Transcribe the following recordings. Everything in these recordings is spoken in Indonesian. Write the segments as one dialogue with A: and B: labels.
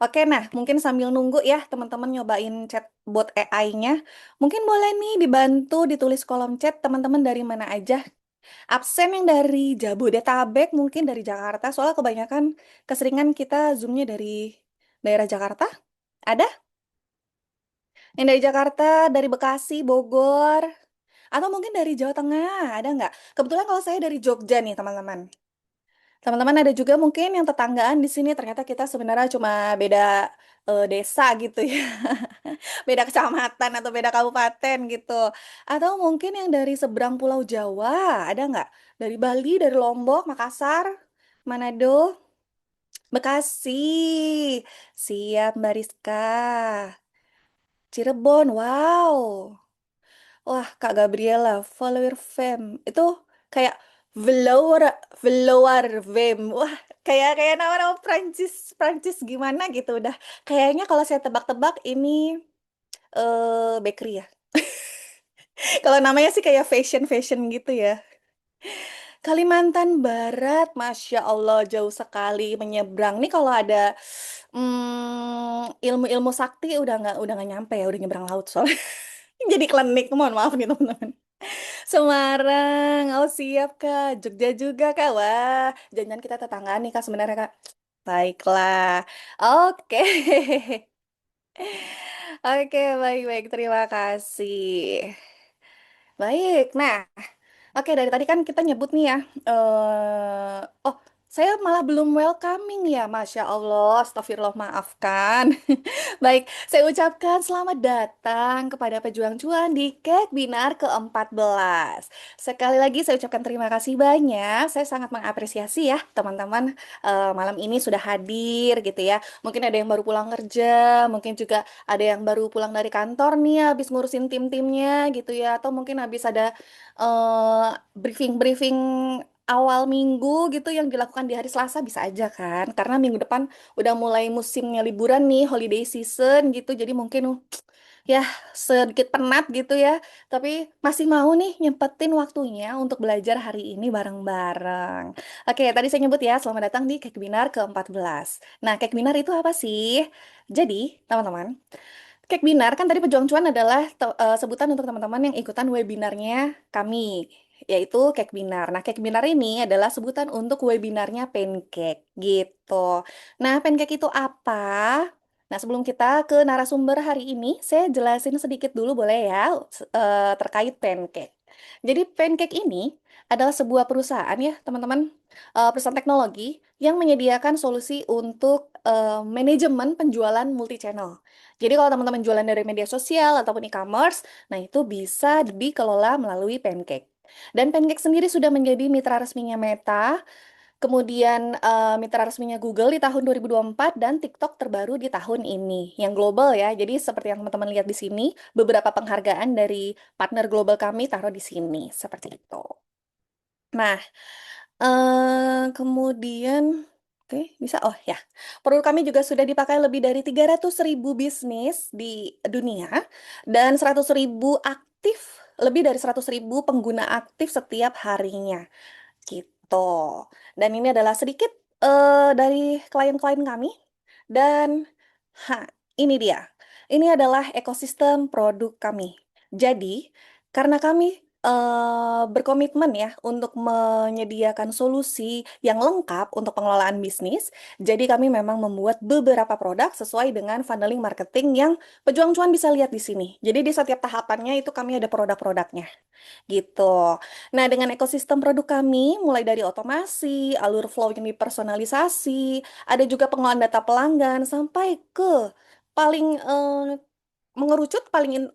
A: Oke, nah mungkin sambil nunggu ya teman-teman nyobain chatbot AI-nya, mungkin boleh nih dibantu ditulis kolom chat teman-teman dari mana aja. Absen yang dari Jabodetabek, mungkin dari Jakarta, soalnya kebanyakan keseringan kita Zoom-nya dari daerah Jakarta. Ada? Yang dari Jakarta, dari Bekasi, Bogor, atau mungkin dari Jawa Tengah, ada nggak? Kebetulan kalau saya dari Jogja nih teman-teman. Teman-teman ada juga mungkin yang tetanggaan di sini, ternyata kita sebenarnya cuma beda desa gitu ya. Beda kecamatan atau beda kabupaten gitu. Atau mungkin yang dari seberang Pulau Jawa, ada nggak? Dari Bali, dari Lombok, Makassar, Manado, Bekasi. Siap, Mbak Rizka. Cirebon, wow. Wah, Kak Gabriela, follower fam. Itu kayak Velour, Velour fam. Wah, kayak nama-nama Prancis, Prancis gimana gitu udah. Kayaknya kalau saya tebak-tebak ini bakery ya. Kalau namanya sih kayak fashion gitu ya. Kalimantan Barat, Masya Allah jauh sekali menyeberang. Nih kalau ada ilmu-ilmu sakti udah nggak nyampe ya, udah nyebrang laut soalnya. Jadi klinik, mohon maaf nih teman-teman. Semarang, oh siap Kak. Jogja juga Kak. Wah, jangan kita tetanggaan nih Kak sebenarnya Kak. Baiklah, oke. Oke, baik-baik. Terima kasih. Baik, nah, oke, dari tadi kan kita nyebut nih ya. Oh, saya malah belum welcoming ya, Masya Allah. Astagfirullah, maafkan. Baik, saya ucapkan selamat datang kepada pejuang cuan di Kek Binar ke-14. Sekali lagi saya ucapkan terima kasih banyak. Saya sangat mengapresiasi ya teman-teman malam ini sudah hadir gitu ya. Mungkin ada yang baru pulang kerja, mungkin juga ada yang baru pulang dari kantor nih habis ngurusin tim-timnya gitu ya. Atau mungkin habis ada briefing-briefing awal minggu gitu yang dilakukan di hari Selasa bisa aja kan. Karena minggu depan udah mulai musimnya liburan nih, holiday season gitu. Jadi mungkin ya sedikit penat gitu ya. Tapi masih mau nih nyempetin waktunya untuk belajar hari ini bareng-bareng. Oke, tadi saya nyebut ya, selamat datang di Kek Binar ke-14. Nah, Kek Binar itu apa sih? Jadi, teman-teman, Kek Binar kan tadi Pejuang Cuan adalah sebutan untuk teman-teman yang ikutan webinarnya kami, yaitu Kek Binar. Nah, Kek Binar ini adalah sebutan untuk webinarnya Pancake gitu. Nah, Pancake itu apa? Nah, sebelum kita ke narasumber hari ini, saya jelasin sedikit dulu boleh ya terkait Pancake. Jadi Pancake ini adalah sebuah perusahaan ya, teman-teman, perusahaan teknologi yang menyediakan solusi untuk manajemen penjualan multi-channel. Jadi kalau teman-teman jualan dari media sosial ataupun e-commerce, nah itu bisa dikelola melalui Pancake. Dan Pancake sendiri sudah menjadi mitra resminya Meta, kemudian mitra resminya Google di tahun 2024 dan TikTok terbaru di tahun ini, yang global ya. Jadi seperti yang teman-teman lihat di sini, beberapa penghargaan dari partner global kami taruh di sini, seperti itu. Nah, kemudian, oke, bisa. Oh ya, produk kami juga sudah dipakai lebih dari 300.000 bisnis di dunia dan 100.000 aktif, lebih dari 100.000 pengguna aktif setiap harinya. Gitu. Dan ini adalah sedikit dari klien-klien kami. Dan, ini dia. Ini adalah ekosistem produk kami. Jadi, karena kami berkomitmen ya untuk menyediakan solusi yang lengkap untuk pengelolaan bisnis, jadi kami memang membuat beberapa produk sesuai dengan funneling marketing yang pejuang cuan bisa lihat di sini. Jadi di setiap tahapannya itu kami ada produk-produknya gitu. Nah, dengan ekosistem produk kami, mulai dari otomasi, alur flow yang dipersonalisasi, ada juga pengelolaan data pelanggan, sampai ke paling mengerucut paling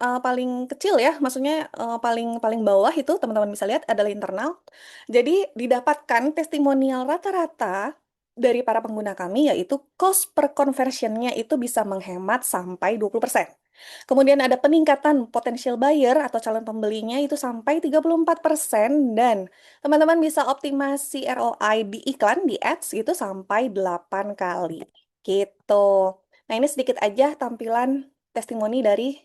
A: kecil ya, maksudnya paling paling bawah itu teman-teman bisa lihat adalah internal. Jadi didapatkan testimonial rata-rata dari para pengguna kami yaitu cost per conversionnya itu bisa menghemat sampai 20%. Kemudian ada peningkatan potensial buyer atau calon pembelinya itu sampai 34% dan teman-teman bisa optimasi ROI di iklan, di ads gitu sampai 8 kali. Gitu. Nah, ini sedikit aja tampilan testimoni dari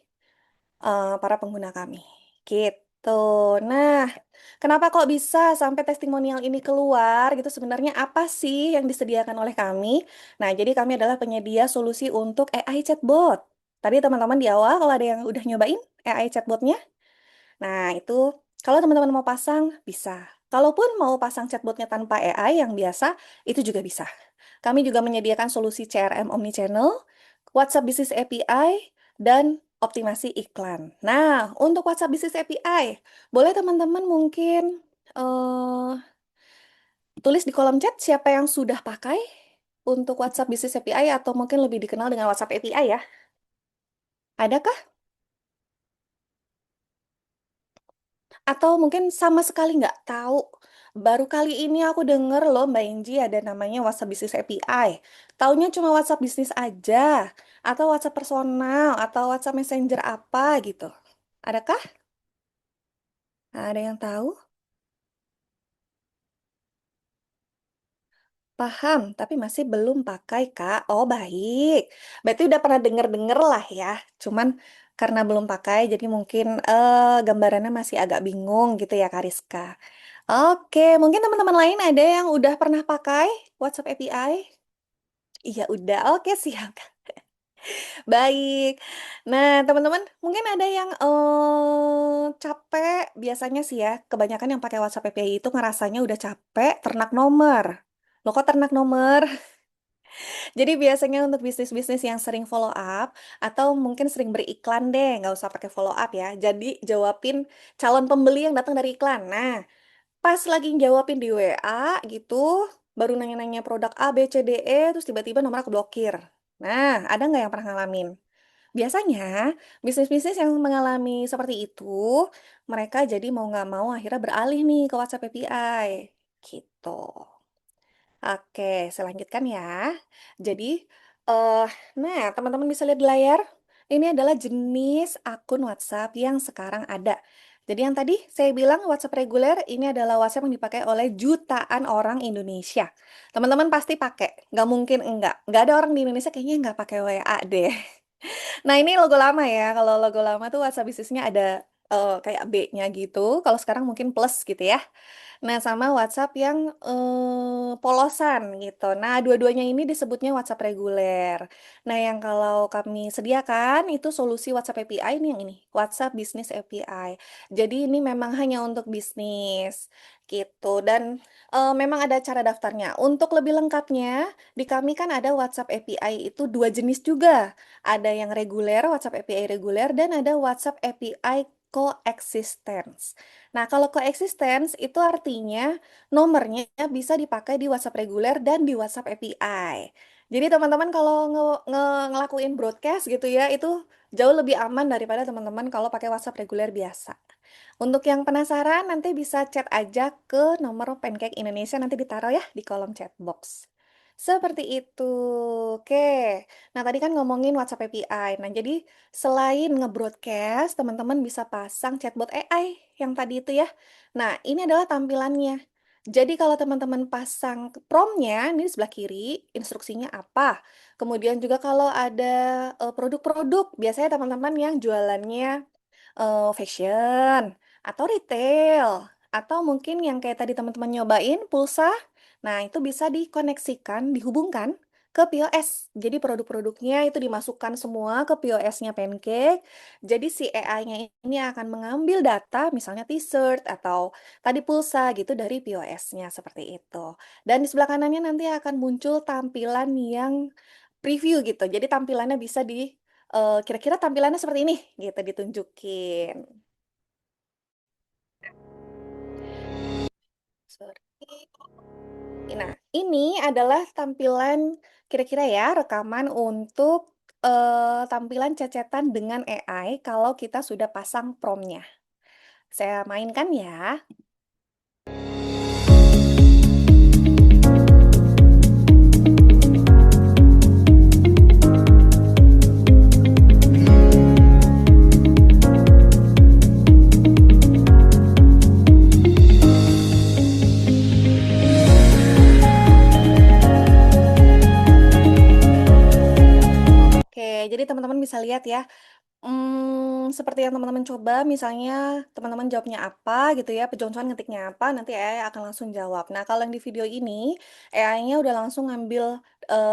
A: para pengguna kami. Gitu. Tuh, nah, kenapa kok bisa sampai testimonial ini keluar gitu? Sebenarnya apa sih yang disediakan oleh kami? Nah, jadi kami adalah penyedia solusi untuk AI chatbot. Tadi teman-teman di awal kalau ada yang udah nyobain AI chatbotnya, nah itu kalau teman-teman mau pasang bisa. Kalaupun mau pasang chatbotnya tanpa AI yang biasa, itu juga bisa. Kami juga menyediakan solusi CRM omnichannel, WhatsApp Business API, dan optimasi iklan. Nah, untuk WhatsApp Business API, boleh teman-teman mungkin eh, tulis di kolom chat siapa yang sudah pakai untuk WhatsApp Business API atau mungkin lebih dikenal dengan WhatsApp API ya. Adakah? Atau mungkin sama sekali nggak tahu. Baru kali ini aku denger loh Mbak Inji ada namanya WhatsApp Business API. Taunya cuma WhatsApp bisnis aja. Atau WhatsApp personal. Atau WhatsApp Messenger apa gitu. Adakah? Ada yang tahu? Paham, tapi masih belum pakai, Kak. Oh, baik. Berarti udah pernah denger-denger lah ya. Cuman karena belum pakai, jadi mungkin gambarannya masih agak bingung gitu ya, Kak Rizka. Oke, mungkin teman-teman lain ada yang udah pernah pakai WhatsApp API? Iya, udah. Oke, siap. Baik. Nah, teman-teman, mungkin ada yang capek. Biasanya sih ya, kebanyakan yang pakai WhatsApp API itu ngerasanya udah capek ternak nomor. Lo kok ternak nomor? Jadi biasanya untuk bisnis-bisnis yang sering follow up atau mungkin sering beriklan deh, nggak usah pakai follow up ya. Jadi jawabin calon pembeli yang datang dari iklan. Nah, pas lagi jawabin di WA gitu, baru nanya-nanya produk A, B, C, D, E, terus tiba-tiba nomor aku blokir. Nah, ada nggak yang pernah ngalamin? Biasanya, bisnis-bisnis yang mengalami seperti itu, mereka jadi mau nggak mau akhirnya beralih nih ke WhatsApp API. Gitu. Oke, saya lanjutkan ya. Jadi, eh, nah teman-teman bisa lihat di layar, ini adalah jenis akun WhatsApp yang sekarang ada. Jadi yang tadi saya bilang WhatsApp reguler, ini adalah WhatsApp yang dipakai oleh jutaan orang Indonesia. Teman-teman pasti pakai, nggak mungkin enggak. Nggak ada orang di Indonesia kayaknya nggak pakai WA deh. Nah ini logo lama ya, kalau logo lama tuh WhatsApp bisnisnya ada kayak B-nya gitu, kalau sekarang mungkin plus gitu ya. Nah, sama WhatsApp yang polosan gitu. Nah, dua-duanya ini disebutnya WhatsApp reguler. Nah, yang kalau kami sediakan itu solusi WhatsApp API ini yang ini, WhatsApp Business API. Jadi ini memang hanya untuk bisnis gitu dan memang ada cara daftarnya. Untuk lebih lengkapnya, di kami kan ada WhatsApp API itu dua jenis juga. Ada yang reguler, WhatsApp API reguler dan ada WhatsApp API coexistence. Nah, kalau coexistence itu artinya nomornya bisa dipakai di WhatsApp reguler dan di WhatsApp API. Jadi teman-teman kalau ngelakuin broadcast gitu ya, itu jauh lebih aman daripada teman-teman kalau pakai WhatsApp reguler biasa. Untuk yang penasaran, nanti bisa chat aja ke nomor Pancake Indonesia, nanti ditaruh ya di kolom chat box. Seperti itu. Oke. Nah, tadi kan ngomongin WhatsApp API. Nah, jadi selain nge-broadcast, teman-teman bisa pasang chatbot AI yang tadi itu ya. Nah, ini adalah tampilannya. Jadi kalau teman-teman pasang promnya, ini di sebelah kiri, instruksinya apa. Kemudian juga kalau ada produk-produk, biasanya teman-teman yang jualannya fashion, atau retail, atau mungkin yang kayak tadi teman-teman nyobain, pulsa. Nah, itu bisa dikoneksikan, dihubungkan ke POS. Jadi produk-produknya itu dimasukkan semua ke POS-nya Pancake. Jadi si AI-nya ini akan mengambil data, misalnya t-shirt atau tadi pulsa gitu dari POS-nya seperti itu. Dan di sebelah kanannya nanti akan muncul tampilan yang preview gitu. Jadi tampilannya bisa kira-kira tampilannya seperti ini gitu ditunjukin. Sorry. Nah, ini adalah tampilan kira-kira ya rekaman untuk tampilan cecetan dengan AI kalau kita sudah pasang promnya. Saya mainkan ya. Oke, jadi teman-teman bisa lihat ya, Seperti yang teman-teman coba, misalnya teman-teman jawabnya apa gitu ya, pejoncongan ngetiknya apa, nanti AI akan langsung jawab. Nah, kalau yang di video ini, AI-nya udah langsung ngambil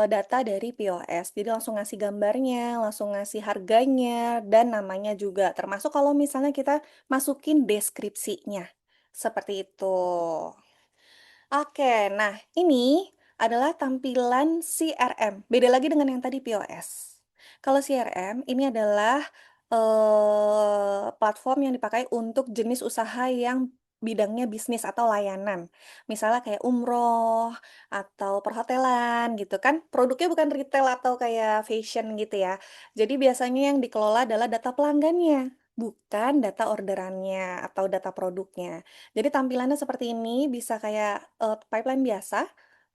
A: data dari POS. Jadi langsung ngasih gambarnya, langsung ngasih harganya, dan namanya juga. Termasuk kalau misalnya kita masukin deskripsinya. Seperti itu. Oke, nah ini adalah tampilan CRM. Beda lagi dengan yang tadi POS. Kalau CRM ini adalah platform yang dipakai untuk jenis usaha yang bidangnya bisnis atau layanan. Misalnya kayak umroh atau perhotelan gitu kan. Produknya bukan retail atau kayak fashion gitu ya. Jadi biasanya yang dikelola adalah data pelanggannya, bukan data orderannya atau data produknya. Jadi tampilannya seperti ini, bisa kayak pipeline biasa,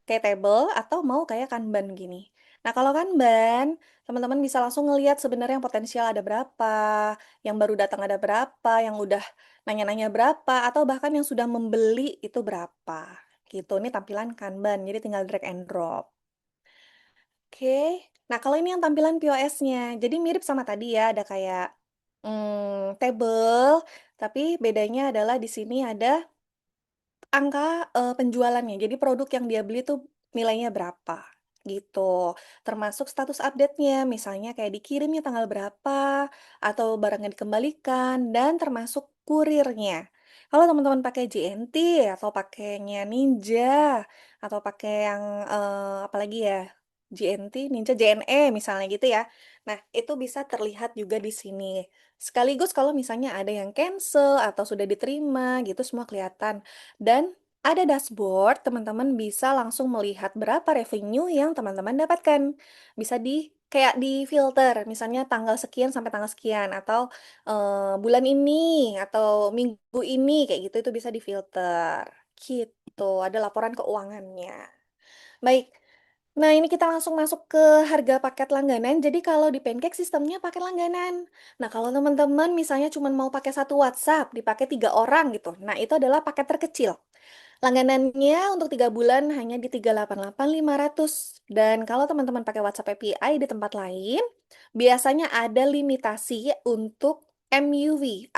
A: kayak table, atau mau kayak Kanban gini. Nah, kalau Kanban, teman-teman bisa langsung ngelihat sebenarnya yang potensial ada berapa, yang baru datang ada berapa, yang udah nanya-nanya berapa, atau bahkan yang sudah membeli itu berapa. Gitu, ini tampilan Kanban, jadi tinggal drag and drop. Oke, nah kalau ini yang tampilan POS-nya, jadi mirip sama tadi ya, ada kayak table, tapi bedanya adalah di sini ada angka, penjualannya. Jadi produk yang dia beli tuh nilainya berapa, gitu. Termasuk status update-nya, misalnya kayak dikirimnya tanggal berapa, atau barangnya dikembalikan, dan termasuk kurirnya. Kalau teman-teman pakai JNT, atau pakainya Ninja, atau pakai yang, apalagi ya, JNT, Ninja, JNE misalnya gitu ya. Nah, itu bisa terlihat juga di sini. Sekaligus kalau misalnya ada yang cancel atau sudah diterima gitu semua kelihatan. Dan ada dashboard, teman-teman bisa langsung melihat berapa revenue yang teman-teman dapatkan. Bisa di kayak di filter, misalnya tanggal sekian sampai tanggal sekian atau bulan ini atau minggu ini kayak gitu itu bisa difilter. Gitu, ada laporan keuangannya. Baik. Nah, ini kita langsung masuk ke harga paket langganan. Jadi kalau di Pancake sistemnya paket langganan. Nah, kalau teman-teman misalnya cuma mau pakai satu WhatsApp, dipakai 3 orang gitu. Nah, itu adalah paket terkecil. Langganannya untuk 3 bulan hanya di 388.500. Dan kalau teman-teman pakai WhatsApp API di tempat lain, biasanya ada limitasi untuk MUV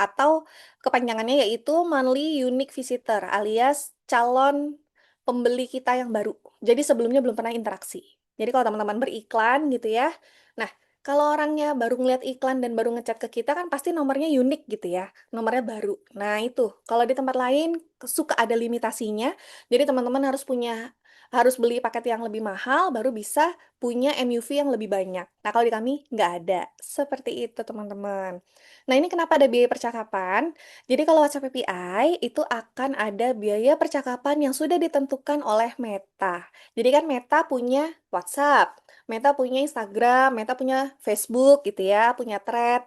A: atau kepanjangannya yaitu Monthly Unique Visitor alias calon pembeli kita yang baru. Jadi sebelumnya belum pernah interaksi. Jadi kalau teman-teman beriklan gitu ya. Nah, kalau orangnya baru ngeliat iklan dan baru ngechat ke kita kan pasti nomornya unik gitu ya. Nomornya baru. Nah, itu. Kalau di tempat lain suka ada limitasinya. Jadi teman-teman harus beli paket yang lebih mahal baru bisa punya MUV yang lebih banyak. Nah, kalau di kami nggak ada. Seperti itu, teman-teman. Nah, ini kenapa ada biaya percakapan? Jadi kalau WhatsApp API itu akan ada biaya percakapan yang sudah ditentukan oleh Meta. Jadi kan Meta punya WhatsApp, Meta punya Instagram, Meta punya Facebook gitu ya, punya Thread.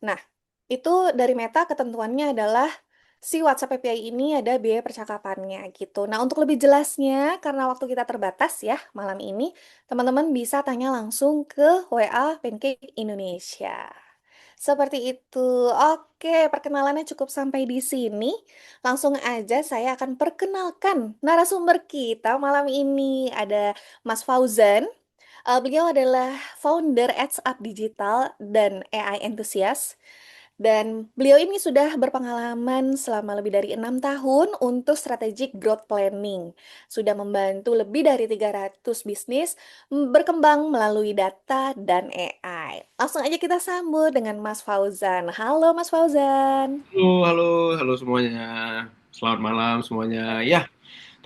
A: Nah, itu dari Meta ketentuannya adalah si WhatsApp API ini ada biaya percakapannya gitu. Nah, untuk lebih jelasnya, karena waktu kita terbatas ya malam ini, teman-teman bisa tanya langsung ke WA Pancake Indonesia. Seperti itu. Oke, perkenalannya cukup sampai di sini. Langsung aja saya akan perkenalkan narasumber kita malam ini. Ada Mas Fauzan. Beliau adalah founder Edge Up Digital dan AI Enthusiast. Dan beliau ini sudah berpengalaman selama lebih dari 6 tahun untuk strategic growth planning. Sudah membantu lebih dari 300 bisnis berkembang melalui data dan AI. Langsung aja kita sambut dengan Mas Fauzan. Halo Mas Fauzan.
B: Halo, halo, halo semuanya. Selamat malam semuanya. Ya,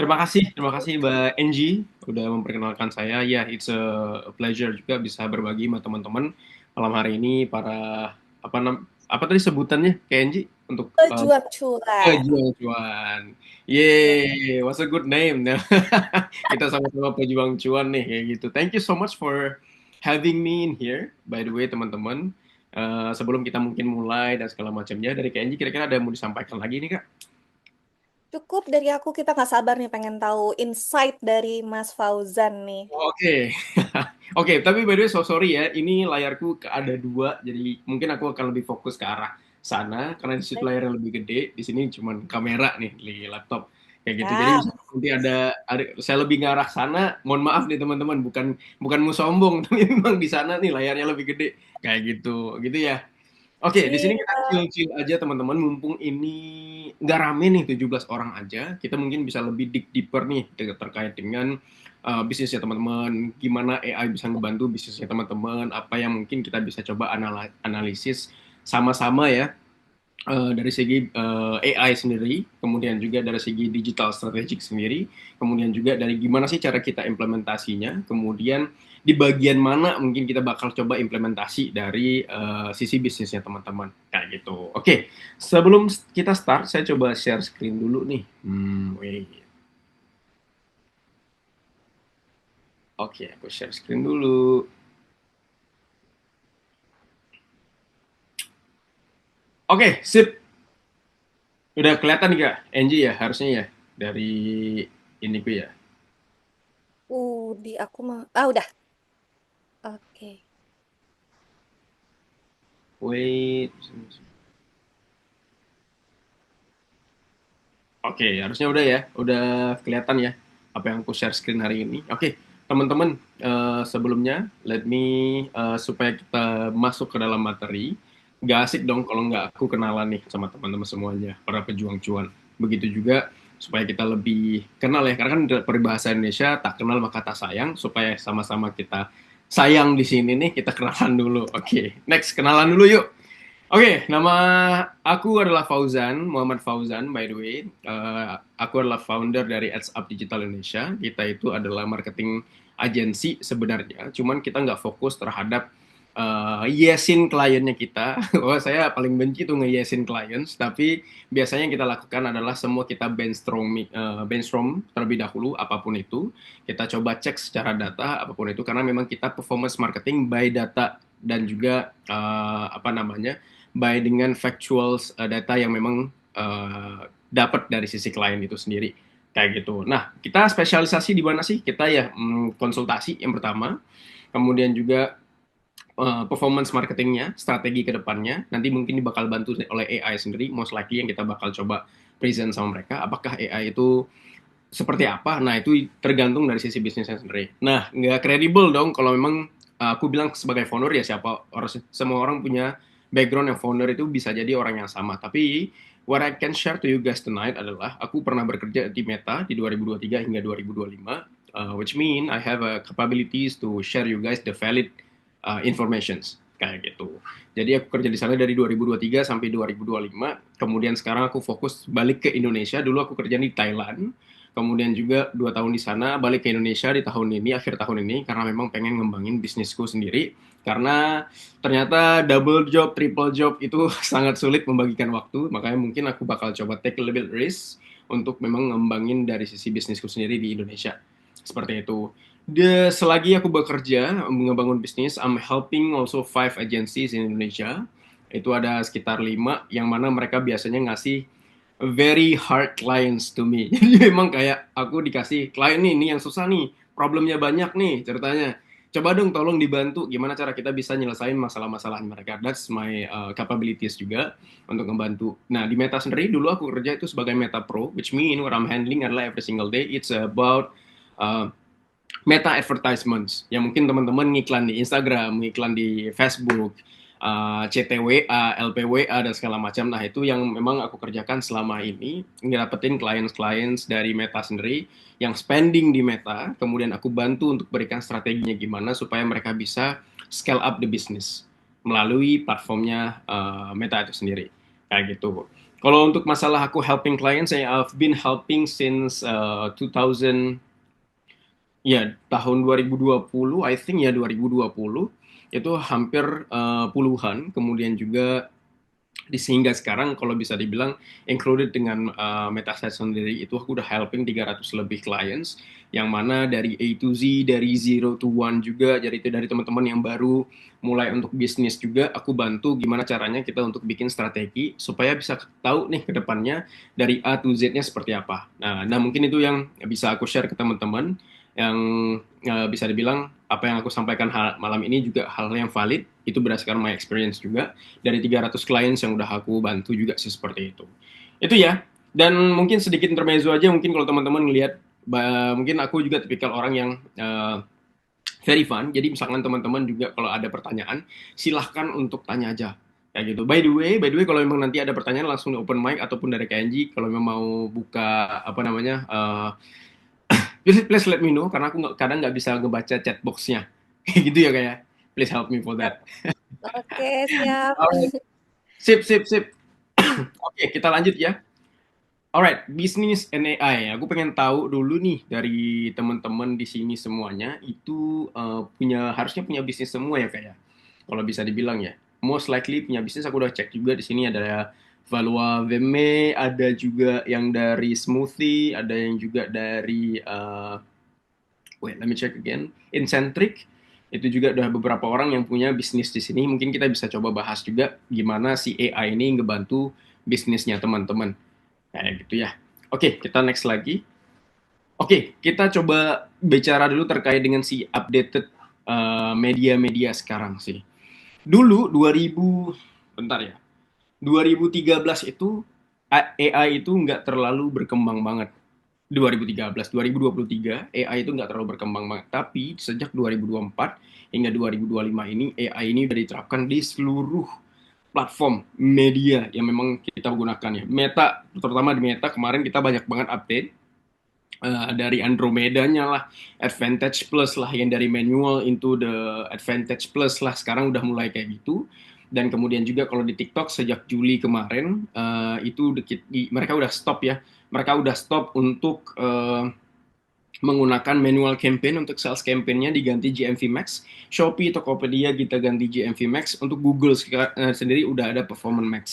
B: terima kasih Mbak Angie udah memperkenalkan saya. Ya, it's a pleasure juga bisa berbagi sama teman-teman malam hari ini para apa tadi sebutannya kayak Angie untuk
A: Pejuang cuan.
B: pejuang cuan.
A: Iya.
B: Yeay, what's a good name. Nah, kita sama-sama pejuang cuan nih kayak gitu. Thank you so much for having me in here. By the way, teman-teman. Sebelum kita mungkin mulai dan segala macamnya dari KNJ kira-kira ada yang mau disampaikan lagi nih Kak?
A: Cukup dari aku, kita nggak sabar nih pengen tahu insight dari Mas Fauzan nih.
B: Oke. Oke, tapi by the way so sorry ya, ini layarku ada dua, jadi mungkin aku akan lebih fokus ke arah sana karena di situ layar yang lebih gede, di sini cuma kamera nih di laptop. kayak gitu. Jadi
A: Ya,
B: misalnya nanti ada saya lebih ngarah sana, mohon maaf nih teman-teman, bukan bukan mau sombong, tapi memang di sana nih layarnya lebih gede, kayak gitu, gitu ya. Oke, di sini kita
A: siap.
B: chill-chill aja teman-teman, mumpung ini nggak rame nih 17 orang aja, kita mungkin bisa lebih dig deeper nih terkait dengan bisnisnya teman-teman, gimana AI bisa ngebantu bisnisnya teman-teman, apa yang mungkin kita bisa coba analisis sama-sama ya, dari segi AI sendiri, kemudian juga dari segi digital strategic sendiri, kemudian juga dari gimana sih cara kita implementasinya, kemudian di bagian mana mungkin kita bakal coba implementasi dari sisi bisnisnya teman-teman, kayak gitu. Oke, sebelum kita start, saya coba share screen dulu nih. Wait. Oke, aku share screen dulu. Oke, sip. Udah kelihatan nggak, Angie ya? Harusnya ya, dari ini gue ya.
A: Di aku mau. Ah, udah. Oke.
B: Wait. Oke, harusnya udah ya, udah kelihatan ya apa yang aku share screen hari ini. Oke, teman-teman, sebelumnya let me supaya kita masuk ke dalam materi, nggak asik dong kalau nggak aku kenalan nih sama teman-teman semuanya, para pejuang cuan. Begitu juga supaya kita lebih kenal ya, karena kan peribahasa Indonesia tak kenal maka tak sayang, supaya sama-sama kita sayang di sini nih, kita kenalan dulu. Oke, next kenalan dulu yuk. Oke, nama aku adalah Fauzan, Muhammad Fauzan, by the way. Aku adalah founder dari Ads Up Digital Indonesia. Kita itu adalah marketing agency sebenarnya, cuman kita nggak fokus terhadap yesin kliennya kita. Wah, saya paling benci tuh nge-yesin clients, tapi biasanya yang kita lakukan adalah semua kita brainstorm terlebih dahulu, apapun itu. Kita coba cek secara data, apapun itu, karena memang kita performance marketing by data dan juga apa namanya, by dengan factual data yang memang dapat dari sisi klien itu sendiri, kayak gitu. Nah, kita spesialisasi di mana sih? Kita ya konsultasi yang pertama, kemudian juga performance marketingnya, strategi ke depannya, nanti mungkin bakal bantu oleh AI sendiri, most likely yang kita bakal coba present sama mereka, apakah AI itu seperti apa? Nah, itu tergantung dari sisi bisnisnya sendiri. Nah, nggak kredibel dong kalau memang aku bilang sebagai founder ya siapa orang, semua orang punya background yang founder itu bisa jadi orang yang sama. Tapi what I can share to you guys tonight adalah aku pernah bekerja di Meta di 2023 hingga 2025, which mean I have a capabilities to share you guys the valid informations kayak gitu. Jadi aku kerja di sana dari 2023 sampai 2025. Kemudian sekarang aku fokus balik ke Indonesia. Dulu aku kerja di Thailand. Kemudian juga 2 tahun di sana, balik ke Indonesia di tahun ini, akhir tahun ini, karena memang pengen ngembangin bisnisku sendiri. Karena ternyata double job, triple job itu sangat sulit membagikan waktu. Makanya mungkin aku bakal coba take a little bit risk untuk memang ngembangin dari sisi bisnisku sendiri di Indonesia. Seperti itu. Selagi aku bekerja ngebangun bisnis, I'm helping also 5 agencies in Indonesia. Itu ada sekitar 5 yang mana mereka biasanya ngasih very hard clients to me. Jadi memang kayak aku dikasih klien nih, ini yang susah nih, problemnya banyak nih ceritanya. Coba dong tolong dibantu gimana cara kita bisa nyelesain masalah-masalah mereka. That's my capabilities juga untuk membantu. Nah, di Meta sendiri dulu aku kerja itu sebagai Meta Pro, which mean what I'm handling adalah every single day it's about uh, meta advertisements yang mungkin teman-teman ngiklan di Instagram, ngiklan di Facebook, CTWA, LPWA dan segala macam. Nah, itu yang memang aku kerjakan selama ini, ngedapetin klien-klien dari Meta sendiri yang spending di Meta, kemudian aku bantu untuk berikan strateginya gimana supaya mereka bisa scale up the business melalui platformnya Meta itu sendiri. Kayak gitu. Kalau untuk masalah aku helping clients, I've been helping since 2000. Ya, tahun 2020, I think ya 2020, itu hampir puluhan, kemudian juga sehingga sekarang kalau bisa dibilang included dengan Metaset sendiri itu aku udah helping 300 lebih clients yang mana dari A to Z, dari zero to one juga, jadi itu dari teman-teman yang baru mulai untuk bisnis juga aku bantu gimana caranya kita untuk bikin strategi supaya bisa tahu nih ke depannya dari A to Z-nya seperti apa. Nah, mungkin itu yang bisa aku share ke teman-teman yang bisa dibilang apa yang aku sampaikan malam ini juga hal yang valid, itu berdasarkan my experience juga dari 300 clients yang udah aku bantu juga sih seperti itu. Itu ya. Dan mungkin sedikit intermezzo aja, mungkin kalau teman-teman ngelihat, mungkin aku juga tipikal orang yang very fun. Jadi misalkan teman-teman juga kalau ada pertanyaan, silahkan untuk tanya aja. Kayak gitu. By the way, kalau memang nanti ada pertanyaan langsung di open mic ataupun dari KNG, kalau memang mau buka apa namanya, please let me know karena aku kadang nggak bisa ngebaca chat box-nya. Kayak gitu ya kayak. Please help me for
A: Siap.
B: that.
A: Oke, siap.
B: Alright. Sip, sip, sip. Oke, kita lanjut ya. Alright, bisnis and AI. Aku pengen tahu dulu nih dari teman-teman di sini semuanya itu harusnya punya bisnis semua ya kayak. Kalau bisa dibilang ya. Most likely punya bisnis. Aku udah cek juga di sini ada Valua Veme, ada juga yang dari Smoothie, ada yang juga dari wait, let me check again. Incentric. Itu juga udah beberapa orang yang punya bisnis di sini. Mungkin kita bisa coba bahas juga gimana si AI ini ngebantu bisnisnya teman-teman. Kayak gitu ya. Oke, kita next lagi. Oke, kita coba bicara dulu terkait dengan si updated media-media sekarang sih. Dulu 2000, bentar ya, 2013 itu AI itu nggak terlalu berkembang banget. 2013, 2023 AI itu nggak terlalu berkembang banget. Tapi sejak 2024 hingga 2025 ini AI ini sudah diterapkan di seluruh platform media yang memang kita gunakan ya. Meta, terutama di Meta kemarin kita banyak banget update dari Andromeda-nya lah, Advantage Plus lah, yang dari manual into the Advantage Plus lah, sekarang udah mulai kayak gitu. Dan kemudian juga kalau di TikTok sejak Juli kemarin itu mereka udah stop ya, mereka udah stop untuk menggunakan manual campaign. Untuk sales campaign-nya diganti GMV Max. Shopee, Tokopedia kita ganti GMV Max. Untuk Google sendiri udah ada Performance Max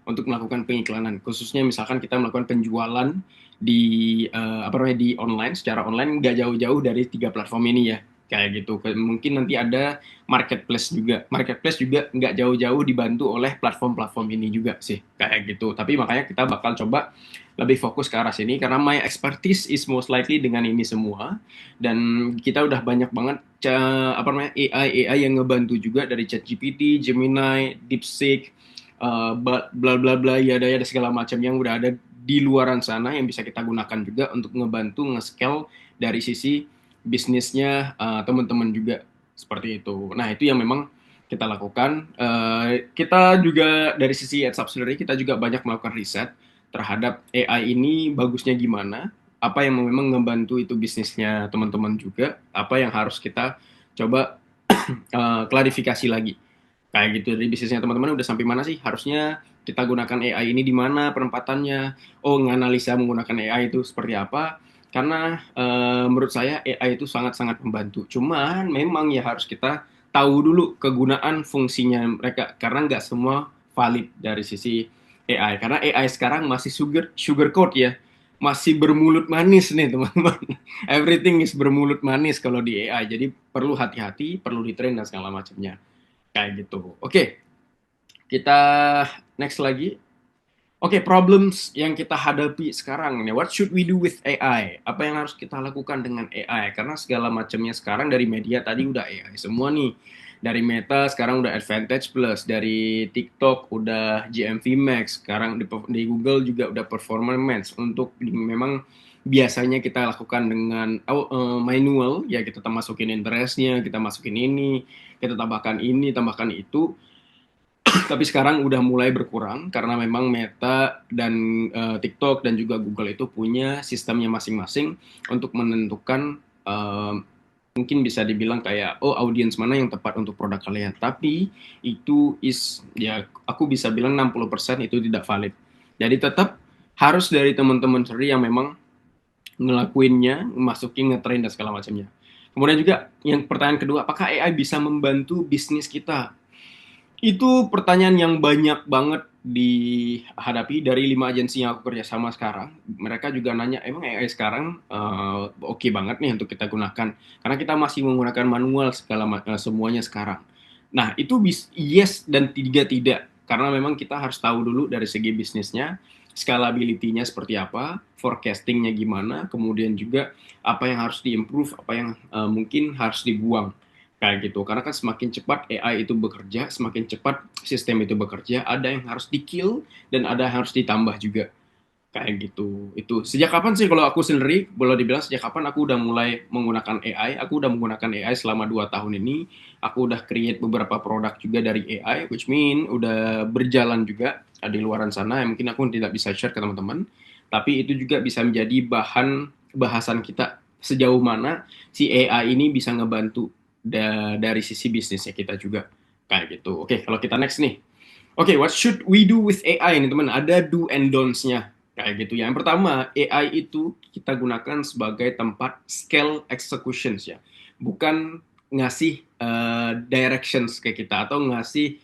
B: untuk melakukan pengiklanan. Khususnya misalkan kita melakukan penjualan di apa namanya, di online, secara online nggak jauh-jauh dari tiga platform ini ya. Kayak gitu. Mungkin nanti ada marketplace juga. Marketplace juga nggak jauh-jauh dibantu oleh platform-platform ini juga sih. Kayak gitu. Tapi makanya kita bakal coba lebih fokus ke arah sini karena my expertise is most likely dengan ini semua. Dan kita udah banyak banget apa namanya, AI yang ngebantu juga dari ChatGPT, Gemini, DeepSeek, bla bla bla ya ada segala macam yang udah ada di luaran sana yang bisa kita gunakan juga untuk ngebantu nge-scale dari sisi bisnisnya teman-teman juga seperti itu. Nah, itu yang memang kita lakukan. Kita juga dari sisi ad subsidiary kita juga banyak melakukan riset terhadap AI ini bagusnya gimana, apa yang memang ngebantu itu bisnisnya teman-teman juga, apa yang harus kita coba klarifikasi lagi. Kayak gitu, dari bisnisnya teman-teman udah sampai mana sih? Harusnya kita gunakan AI ini di mana penempatannya? Oh, nganalisa menggunakan AI itu seperti apa? Karena menurut saya AI itu sangat-sangat membantu. Cuman memang ya harus kita tahu dulu kegunaan fungsinya mereka karena nggak semua valid dari sisi AI. Karena AI sekarang masih sugar coat ya, masih bermulut manis nih teman-teman. Everything is bermulut manis kalau di AI. Jadi perlu hati-hati, perlu ditrain dan segala macamnya. Kayak gitu. Oke, kita next lagi. Oke, problems yang kita hadapi sekarang nih. What should we do with AI? Apa yang harus kita lakukan dengan AI? Karena segala macamnya sekarang dari media tadi udah AI semua nih. Dari Meta sekarang udah Advantage Plus, dari TikTok udah GMV Max, sekarang di Google juga udah Performance Max. Untuk memang biasanya kita lakukan dengan manual, ya kita masukin interestnya, kita masukin ini, kita tambahkan ini, tambahkan itu. Tapi sekarang udah mulai berkurang karena memang Meta dan TikTok dan juga Google itu punya sistemnya masing-masing untuk menentukan mungkin bisa dibilang kayak oh audiens mana yang tepat untuk produk kalian. Tapi itu ya aku bisa bilang 60% itu tidak valid. Jadi tetap harus dari teman-teman sendiri yang memang ngelakuinnya, masukin, ngetrain dan segala macamnya. Kemudian juga yang pertanyaan kedua, apakah AI bisa membantu bisnis kita? Itu pertanyaan yang banyak banget dihadapi dari 5 agensi yang aku kerja sama sekarang. Mereka juga nanya, emang AI sekarang oke banget nih untuk kita gunakan? Karena kita masih menggunakan manual semuanya sekarang. Nah, itu yes dan tidak. Karena memang kita harus tahu dulu dari segi bisnisnya, scalability-nya seperti apa, forecasting-nya gimana, kemudian juga apa yang harus diimprove, apa yang mungkin harus dibuang. Kayak gitu. Karena kan semakin cepat AI itu bekerja, semakin cepat sistem itu bekerja, ada yang harus di-kill dan ada yang harus ditambah juga. Kayak gitu. Itu sejak kapan sih kalau aku sendiri boleh dibilang sejak kapan aku udah mulai menggunakan AI? Aku udah menggunakan AI selama 2 tahun ini. Aku udah create beberapa produk juga dari AI, which mean udah berjalan juga di luaran sana. Yang mungkin aku tidak bisa share ke teman-teman. Tapi itu juga bisa menjadi bahan bahasan kita sejauh mana si AI ini bisa ngebantu dari sisi bisnisnya kita juga. Kayak gitu. Oke, kalau kita next nih. Oke, what should we do with AI ini teman? Ada do and don'ts-nya. Kayak gitu ya. Yang pertama, AI itu kita gunakan sebagai tempat scale executions ya. Bukan ngasih directions ke kita atau ngasih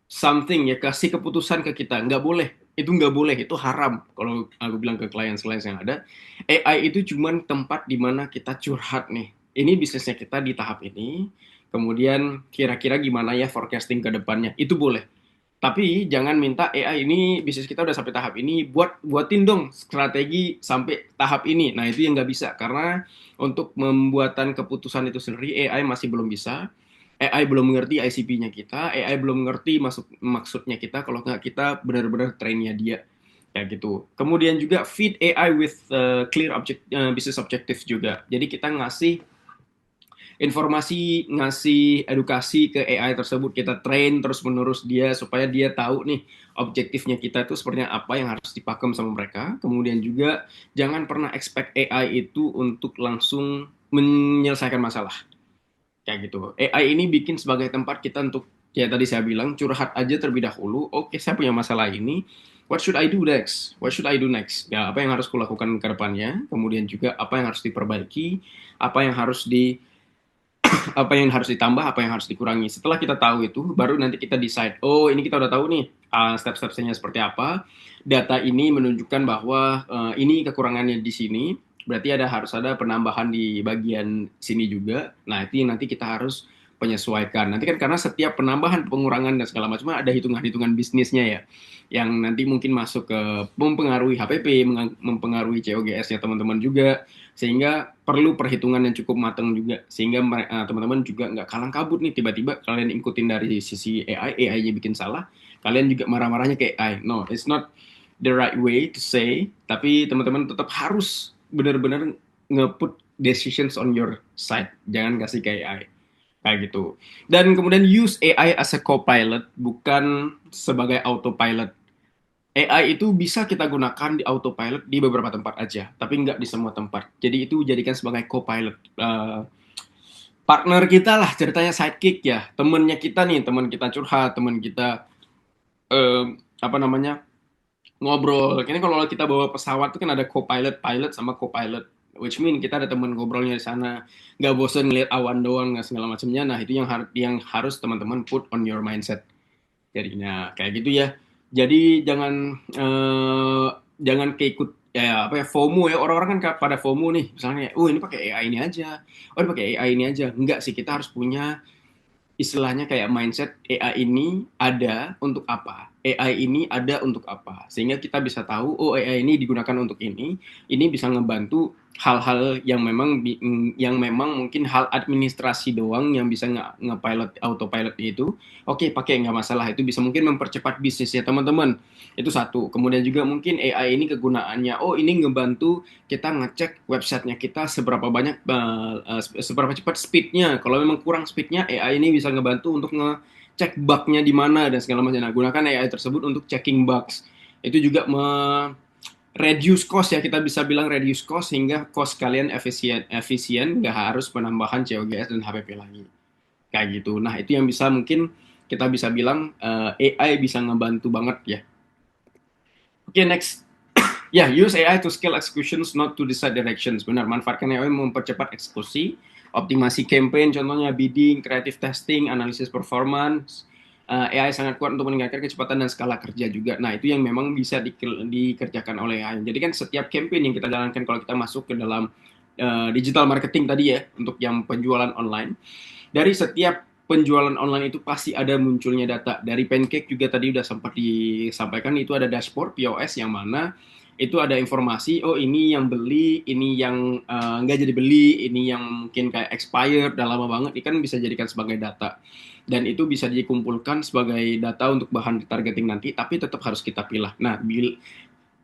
B: something ya, kasih keputusan ke kita. Nggak boleh. Itu nggak boleh, itu haram. Kalau aku bilang ke klien-klien yang ada, AI itu cuma tempat di mana kita curhat nih. Ini bisnisnya kita di tahap ini, kemudian kira-kira gimana ya forecasting ke depannya. Itu boleh. Tapi jangan minta AI ini bisnis kita udah sampai tahap ini, buatin dong strategi sampai tahap ini. Nah itu yang nggak bisa karena untuk membuatan keputusan itu sendiri AI masih belum bisa. AI belum mengerti ICP-nya kita, AI belum mengerti maksudnya kita kalau nggak kita benar-benar trainnya dia kayak gitu. Kemudian juga feed AI with clear business objective juga. Jadi kita ngasih informasi, ngasih edukasi ke AI tersebut, kita train terus-menerus dia supaya dia tahu nih objektifnya kita itu sepertinya apa yang harus dipakem sama mereka. Kemudian juga jangan pernah expect AI itu untuk langsung menyelesaikan masalah. Kayak gitu. AI ini bikin sebagai tempat kita untuk, ya tadi saya bilang, curhat aja terlebih dahulu. Oke, saya punya masalah ini. What should I do next? What should I do next? Ya, apa yang harus kulakukan ke depannya? Kemudian juga apa yang harus diperbaiki? Apa yang harus ditambah, apa yang harus dikurangi. Setelah kita tahu itu, baru nanti kita decide, oh ini kita udah tahu nih step-stepnya seperti apa. Data ini menunjukkan bahwa ini kekurangannya di sini, berarti harus ada penambahan di bagian sini juga. Nah itu nanti kita harus penyesuaikan. Nanti kan karena setiap penambahan, pengurangan dan segala macam ada hitungan-hitungan bisnisnya ya, yang nanti mungkin masuk ke mempengaruhi HPP, mempengaruhi COGS-nya teman-teman juga, sehingga perlu perhitungan yang cukup matang juga sehingga teman-teman juga nggak kalang kabut nih tiba-tiba kalian ikutin dari sisi AI-nya bikin salah, kalian juga marah-marahnya ke AI. No, it's not the right way to say, tapi teman-teman tetap harus benar-benar nge-put decisions on your side, jangan kasih ke AI kayak gitu. Dan kemudian use AI as a co-pilot, bukan sebagai autopilot. AI itu bisa kita gunakan di autopilot di beberapa tempat aja, tapi nggak di semua tempat. Jadi itu jadikan sebagai co-pilot. Partner kita lah, ceritanya sidekick ya. Temennya kita nih, teman kita curhat, teman kita apa namanya ngobrol. Ini kalau kita bawa pesawat itu kan ada co-pilot, pilot sama co-pilot. Which mean kita ada teman ngobrolnya di sana, nggak bosan ngeliat awan doang, nggak segala macamnya. Nah itu yang harus teman-teman put on your mindset. Jadinya kayak gitu ya. Jadi jangan keikut ya apa ya FOMO ya, orang-orang kan pada FOMO nih misalnya, oh ini pakai AI ini aja, oh ini pakai AI ini aja. Enggak sih, kita harus punya istilahnya kayak mindset AI ini ada untuk apa? AI ini ada untuk apa? Sehingga kita bisa tahu, oh AI ini digunakan untuk ini bisa ngebantu hal-hal yang memang mungkin hal administrasi doang yang bisa nge-pilot autopilot itu. Oke, pakai nggak masalah. Itu bisa mungkin mempercepat bisnisnya teman-teman. Itu satu. Kemudian juga mungkin AI ini kegunaannya, oh ini ngebantu kita ngecek websitenya kita seberapa cepat speednya. Kalau memang kurang speednya, AI ini bisa ngebantu untuk ngecek bugnya di mana dan segala macam. Nah, gunakan AI tersebut untuk checking bugs. Itu juga reduce cost ya, kita bisa bilang reduce cost sehingga cost kalian efisien nggak harus penambahan COGS dan HPP lagi. Kayak gitu. Nah, itu yang bisa mungkin kita bisa bilang AI bisa ngebantu banget ya. Oke, next. Ya, use AI to scale executions, not to decide directions. Benar, manfaatkan AI mempercepat eksekusi, optimasi campaign, contohnya bidding, creative testing, analisis performance. AI sangat kuat untuk meningkatkan kecepatan dan skala kerja juga. Nah, itu yang memang bisa dikerjakan oleh AI. Jadi kan setiap campaign yang kita jalankan kalau kita masuk ke dalam digital marketing tadi ya, untuk yang penjualan online, dari setiap penjualan online itu pasti ada munculnya data. Dari Pancake juga tadi udah sempat disampaikan, itu ada dashboard POS yang mana itu ada informasi, oh ini yang beli, ini yang nggak jadi beli, ini yang mungkin kayak expired, udah lama banget, ini kan bisa jadikan sebagai data. Dan itu bisa dikumpulkan sebagai data untuk bahan targeting nanti, tapi tetap harus kita pilih. Nah,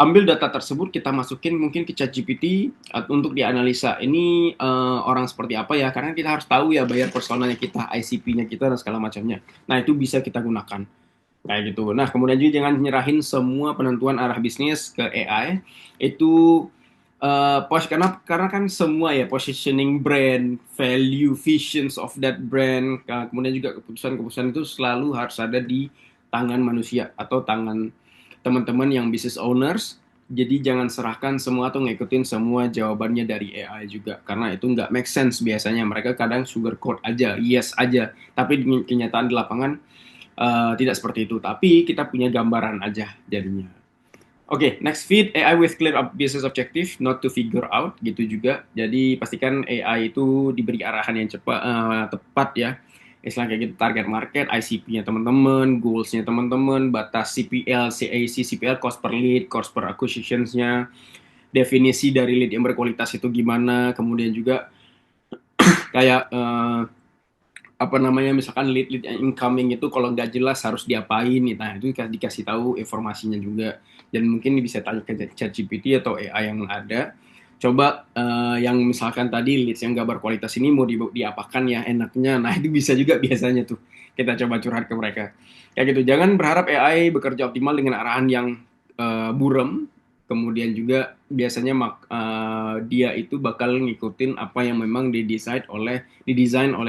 B: ambil data tersebut kita masukin mungkin ke ChatGPT untuk dianalisa ini orang seperti apa ya, karena kita harus tahu ya bayar personanya kita, ICP-nya kita dan segala macamnya. Nah itu bisa kita gunakan kayak gitu. Nah kemudian juga jangan nyerahin semua penentuan arah bisnis ke AI. Itu karena kan semua ya positioning brand, value, visions of that brand, kemudian juga keputusan-keputusan itu selalu harus ada di tangan manusia atau tangan teman-teman yang business owners. Jadi jangan serahkan semua atau ngikutin semua jawabannya dari AI juga, karena itu nggak make sense biasanya. Mereka kadang sugarcoat aja, yes aja, tapi kenyataan di lapangan tidak seperti itu. Tapi kita punya gambaran aja jadinya. Oke, next feed AI with clear business objective, not to figure out gitu juga. Jadi pastikan AI itu diberi arahan yang cepat, tepat ya. Istilah kayak gitu, target market, ICP-nya teman-teman, goals-nya teman-teman, batas CPL, CAC, CPL, cost per lead, cost per acquisitions-nya, definisi dari lead yang berkualitas itu gimana, kemudian juga kayak apa namanya, misalkan lead yang incoming itu kalau nggak jelas harus diapain, nah itu dikasih tahu informasinya juga. Dan mungkin bisa tanya ke ChatGPT atau AI yang ada, coba yang misalkan tadi leads yang nggak berkualitas ini mau diapakan ya enaknya, nah itu bisa juga biasanya tuh kita coba curhat ke mereka kayak gitu. Jangan berharap AI bekerja optimal dengan arahan yang burem. Kemudian juga biasanya dia itu bakal ngikutin apa yang memang didesain oleh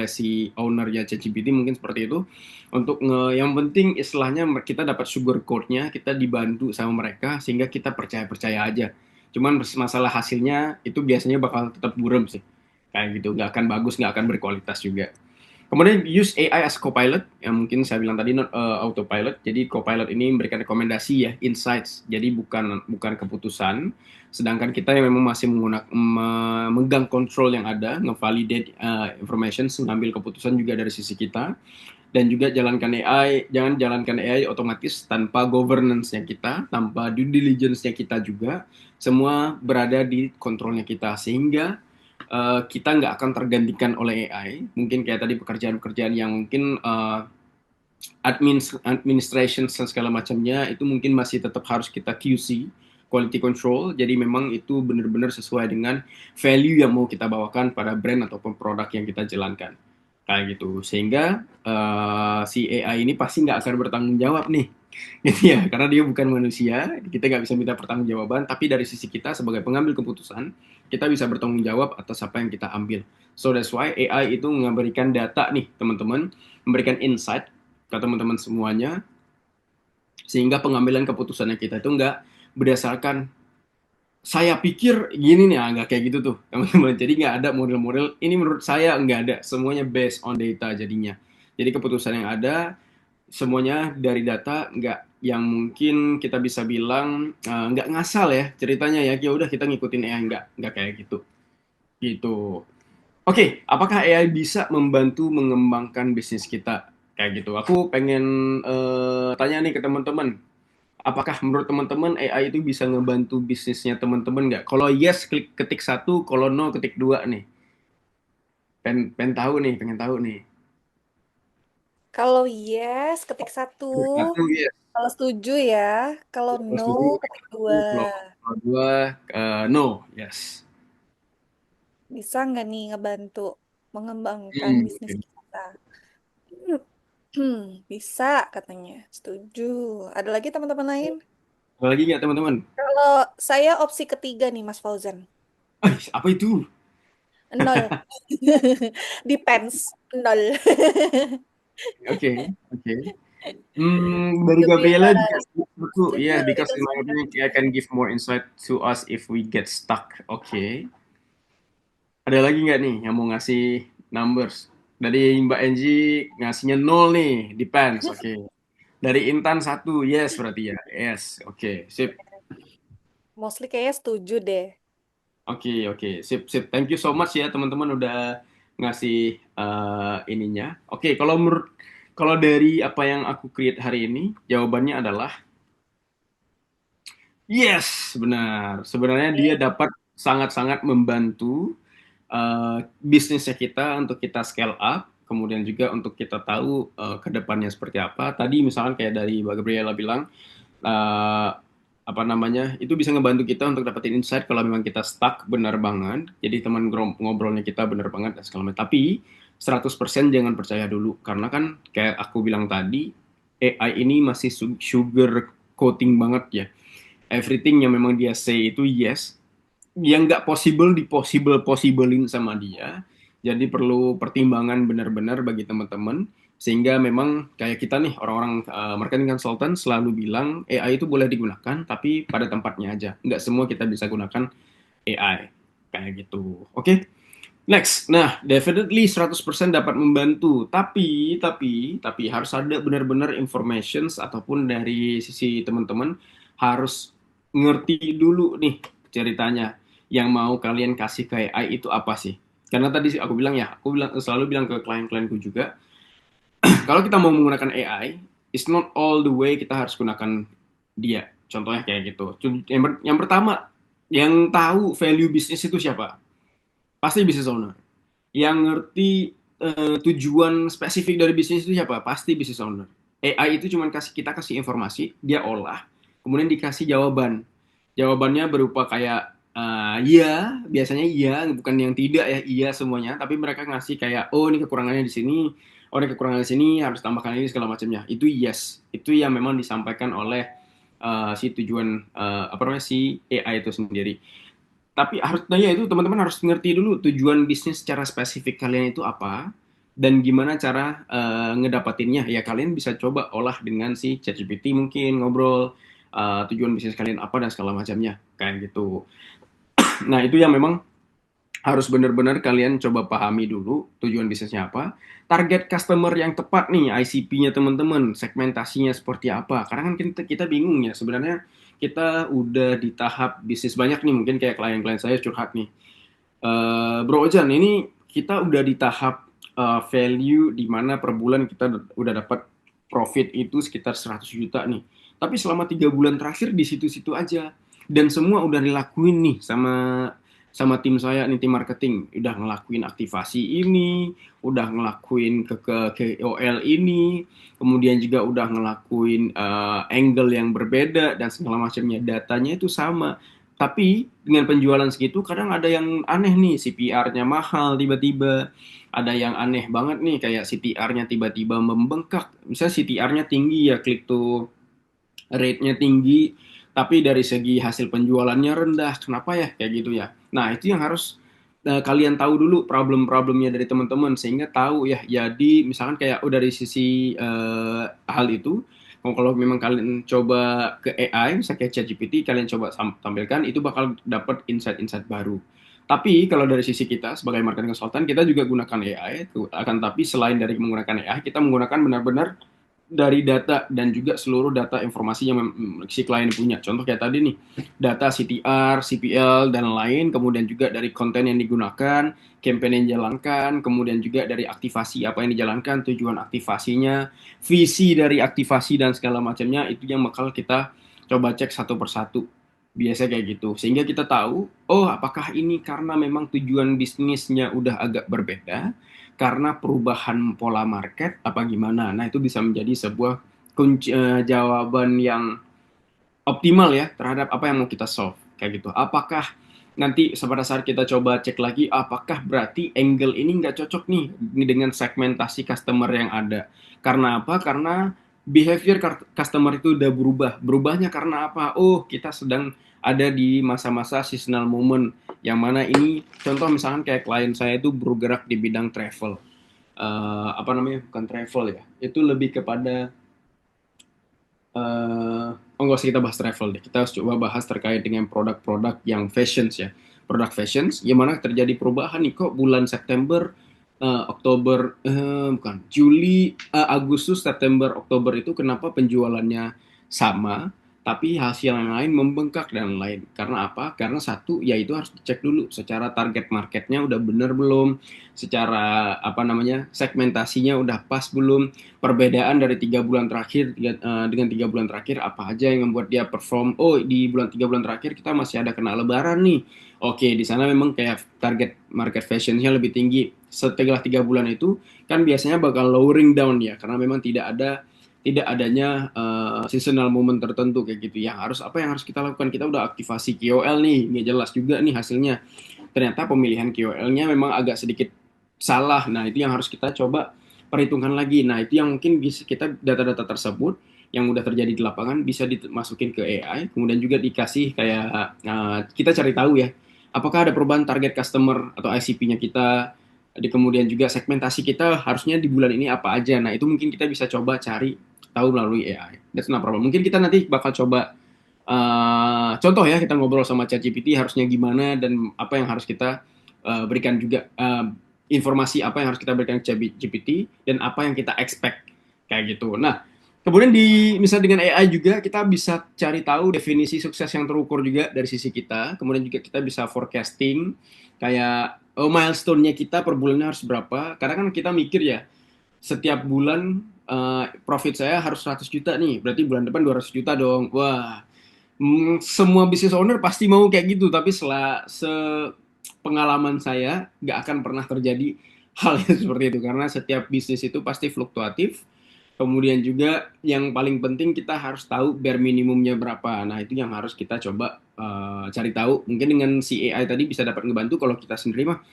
B: si ownernya ChatGPT, mungkin seperti itu. Untuk yang penting istilahnya kita dapat sugar coat-nya, kita dibantu sama mereka sehingga kita percaya-percaya aja. Cuman masalah hasilnya itu biasanya bakal tetap buram sih. Kayak gitu, nggak akan bagus, nggak akan berkualitas juga. Kemudian use AI as copilot, yang mungkin saya bilang tadi not autopilot. Jadi copilot ini memberikan rekomendasi ya, insights. Jadi bukan bukan keputusan. Sedangkan kita yang memang masih memegang control yang ada, ngevalidate information, mengambil keputusan juga dari sisi kita. Dan juga jangan jalankan AI otomatis tanpa governance-nya kita, tanpa due diligence-nya kita juga. Semua berada di kontrolnya kita, sehingga kita nggak akan tergantikan oleh AI. Mungkin kayak tadi pekerjaan-pekerjaan yang mungkin administration dan segala macamnya itu mungkin masih tetap harus kita QC, quality control. Jadi memang itu benar-benar sesuai dengan value yang mau kita bawakan pada brand ataupun produk yang kita jalankan. Kayak gitu. Sehingga si AI ini pasti nggak akan bertanggung jawab nih. Gitu ya, karena dia bukan manusia, kita nggak bisa minta pertanggungjawaban, tapi dari sisi kita sebagai pengambil keputusan, kita bisa bertanggung jawab atas apa yang kita ambil. So that's why AI itu memberikan data nih, teman-teman, memberikan insight ke teman-teman semuanya, sehingga pengambilan keputusannya kita itu nggak berdasarkan saya pikir gini nih, nggak kayak gitu tuh, teman-teman. Jadi nggak ada model-model, ini menurut saya nggak ada, semuanya based on data jadinya. Jadi keputusan yang ada semuanya dari data, nggak yang mungkin kita bisa bilang nggak ngasal ya ceritanya ya. Ya udah kita ngikutin AI, nggak kayak gitu gitu. Oke, apakah AI bisa membantu mengembangkan bisnis kita kayak gitu? Aku pengen tanya nih ke teman-teman, apakah menurut teman-teman AI itu bisa ngebantu bisnisnya teman-teman nggak? Kalau yes ketik satu, kalau no ketik dua nih. Pengen tahu nih.
A: Kalau yes, ketik satu.
B: Ketik satu yes.
A: Kalau setuju ya. Kalau
B: Kalau
A: no,
B: setuju
A: ketik dua.
B: kalau dua no yes.
A: Bisa nggak nih ngebantu mengembangkan bisnis
B: Oke.
A: kita? Bisa katanya. Setuju. Ada lagi teman-teman lain?
B: Ada lagi nggak teman-teman?
A: Kalau saya opsi ketiga nih, Mas Fauzan.
B: Apa itu?
A: Nol. Depends. Nol.
B: Oke, oke. Dari
A: Setuju ya.
B: Gabriela juga setuju.
A: Setuju.
B: Yeah, because
A: Itu
B: in my opinion,
A: setuju.
B: I can give more insight to us if we get stuck. Oke. Ada lagi nggak nih yang mau ngasih numbers? Dari Mbak Enji ngasihnya nol nih, depends. Oke. Dari Intan satu, yes berarti ya. Yes, oke, sip.
A: Mostly kayaknya setuju deh.
B: Oke, oke, sip, sip. Thank you so much ya teman-teman udah ngasih ininya. Oke, kalau dari apa yang aku create hari ini, jawabannya adalah yes, benar. Sebenarnya dia dapat sangat-sangat membantu bisnisnya kita untuk kita scale up, kemudian juga untuk kita tahu ke depannya seperti apa. Tadi misalkan kayak dari Mbak Gabriela bilang, uh, apa namanya, itu bisa ngebantu kita untuk dapetin insight kalau memang kita stuck benar banget. Jadi teman ngobrolnya kita benar banget dan segala macam. Tapi 100% jangan percaya dulu karena kan kayak aku bilang tadi, AI ini masih sugar coating banget ya. Everything yang memang dia say itu yes, yang nggak possible di possiblein sama dia. Jadi perlu pertimbangan benar-benar bagi teman-teman sehingga memang kayak kita nih orang-orang marketing consultant selalu bilang AI itu boleh digunakan tapi pada tempatnya aja. Nggak semua kita bisa gunakan AI kayak gitu. Oke. Okay? Next. Nah, definitely 100% dapat membantu, tapi harus ada benar-benar informations ataupun dari sisi teman-teman harus ngerti dulu nih ceritanya yang mau kalian kasih ke AI itu apa sih? Karena tadi aku bilang ya, selalu bilang ke klien-klienku juga, kalau kita mau menggunakan AI, it's not all the way kita harus gunakan dia. Contohnya kayak gitu. Yang pertama, yang tahu value bisnis itu siapa? Pasti business owner. Yang ngerti tujuan spesifik dari bisnis itu siapa? Pasti business owner. AI itu cuma kasih informasi, dia olah, kemudian dikasih jawaban. Jawabannya berupa kayak iya, biasanya iya, bukan yang tidak ya, iya semuanya, tapi mereka ngasih kayak oh ini kekurangannya di sini, oh ini kekurangannya di sini, harus tambahkan ini segala macamnya. Itu yes, itu yang memang disampaikan oleh si tujuan apa namanya si AI itu sendiri. Tapi harusnya ya itu teman-teman harus ngerti dulu tujuan bisnis secara spesifik kalian itu apa dan gimana cara ngedapatinnya. Ya kalian bisa coba olah dengan si ChatGPT mungkin ngobrol tujuan bisnis kalian apa dan segala macamnya kayak gitu. Nah itu yang memang harus benar-benar kalian coba pahami dulu tujuan bisnisnya apa, target customer yang tepat nih, ICP-nya teman-teman, segmentasinya seperti apa. Karena kan kita bingung ya sebenarnya kita udah di tahap bisnis banyak nih, mungkin kayak klien-klien saya curhat nih. Bro Ojan, ini kita udah di tahap value di mana per bulan kita udah dapat profit itu sekitar 100 juta nih. Tapi selama 3 bulan terakhir di situ-situ aja. Dan semua udah dilakuin nih sama sama tim saya nih, tim marketing. Udah ngelakuin aktivasi ini, udah ngelakuin ke KOL ini, kemudian juga udah ngelakuin angle yang berbeda dan segala macamnya. Datanya itu sama. Tapi dengan penjualan segitu kadang ada yang aneh nih, CPR-nya mahal tiba-tiba. Ada yang aneh banget nih kayak CTR-nya tiba-tiba membengkak. Misalnya CTR-nya tinggi ya, click to rate-nya tinggi, tapi dari segi hasil penjualannya rendah. Kenapa ya kayak gitu ya? Nah, itu yang harus kalian tahu dulu problem-problemnya dari teman-teman sehingga tahu ya. Jadi misalkan kayak oh dari sisi hal itu, kalau memang kalian coba ke AI, misalnya kayak ChatGPT, kalian coba tampilkan, itu bakal dapat insight-insight baru. Tapi kalau dari sisi kita sebagai marketing consultant, kita juga gunakan AI. Akan tapi selain dari menggunakan AI, kita menggunakan benar-benar dari data dan juga seluruh data informasi yang si klien punya. Contoh kayak tadi nih, data CTR, CPL, dan lain, kemudian juga dari konten yang digunakan, campaign yang dijalankan, kemudian juga dari aktivasi apa yang dijalankan, tujuan aktivasinya, visi dari aktivasi dan segala macamnya, itu yang bakal kita coba cek satu persatu. Biasa kayak gitu. Sehingga kita tahu, oh apakah ini karena memang tujuan bisnisnya udah agak berbeda, karena perubahan pola market apa gimana. Nah, itu bisa menjadi sebuah jawaban yang optimal ya terhadap apa yang mau kita solve kayak gitu. Apakah nanti pada saat kita coba cek lagi apakah berarti angle ini nggak cocok nih dengan segmentasi customer yang ada. Karena apa? Karena behavior customer itu udah berubah. Berubahnya karena apa? Oh, kita sedang ada di masa-masa seasonal moment yang mana ini contoh misalkan kayak klien saya itu bergerak di bidang travel. Apa namanya? Bukan travel ya. Itu lebih kepada oh nggak usah kita bahas travel deh. Kita harus coba bahas terkait dengan produk-produk yang fashions ya. Produk fashions, yang mana terjadi perubahan nih kok bulan September, Oktober, bukan, Juli, Agustus, September, Oktober itu kenapa penjualannya sama, tapi hasil yang lain membengkak dan lain. Karena apa? Karena satu, yaitu harus dicek dulu secara target marketnya udah bener belum, secara apa namanya segmentasinya udah pas belum, perbedaan dari 3 bulan terakhir dengan 3 bulan terakhir apa aja yang membuat dia perform. Oh di 3 bulan terakhir kita masih ada kena lebaran nih, oke di sana memang kayak target market fashionnya lebih tinggi. Setelah 3 bulan itu kan biasanya bakal lowering down ya karena memang tidak ada tidak adanya seasonal moment tertentu kayak gitu ya. Harus apa yang harus kita lakukan? Kita udah aktivasi KOL nih, nggak jelas juga nih hasilnya. Ternyata pemilihan KOL-nya memang agak sedikit salah. Nah, itu yang harus kita coba perhitungkan lagi. Nah, itu yang mungkin bisa kita data-data tersebut yang udah terjadi di lapangan bisa dimasukin ke AI, kemudian juga dikasih kayak kita cari tahu ya, apakah ada perubahan target customer atau ICP-nya kita, di kemudian juga segmentasi kita harusnya di bulan ini apa aja. Nah, itu mungkin kita bisa coba cari tahu melalui AI. That's no problem. Mungkin kita nanti bakal coba contoh ya, kita ngobrol sama ChatGPT harusnya gimana dan apa yang harus kita berikan juga informasi apa yang harus kita berikan ke ChatGPT dan apa yang kita expect kayak gitu. Nah, kemudian di misalnya dengan AI juga kita bisa cari tahu definisi sukses yang terukur juga dari sisi kita. Kemudian juga kita bisa forecasting kayak milestone-nya kita per bulannya harus berapa. Karena kan kita mikir ya, setiap bulan profit saya harus 100 juta nih, berarti bulan depan 200 juta dong. Wah, semua business owner pasti mau kayak gitu, tapi setelah pengalaman saya nggak akan pernah terjadi hal yang seperti itu karena setiap bisnis itu pasti fluktuatif. Kemudian juga yang paling penting kita harus tahu bare minimumnya berapa. Nah, itu yang harus kita coba cari tahu. Mungkin dengan si AI tadi bisa dapat ngebantu. Kalau kita sendiri mah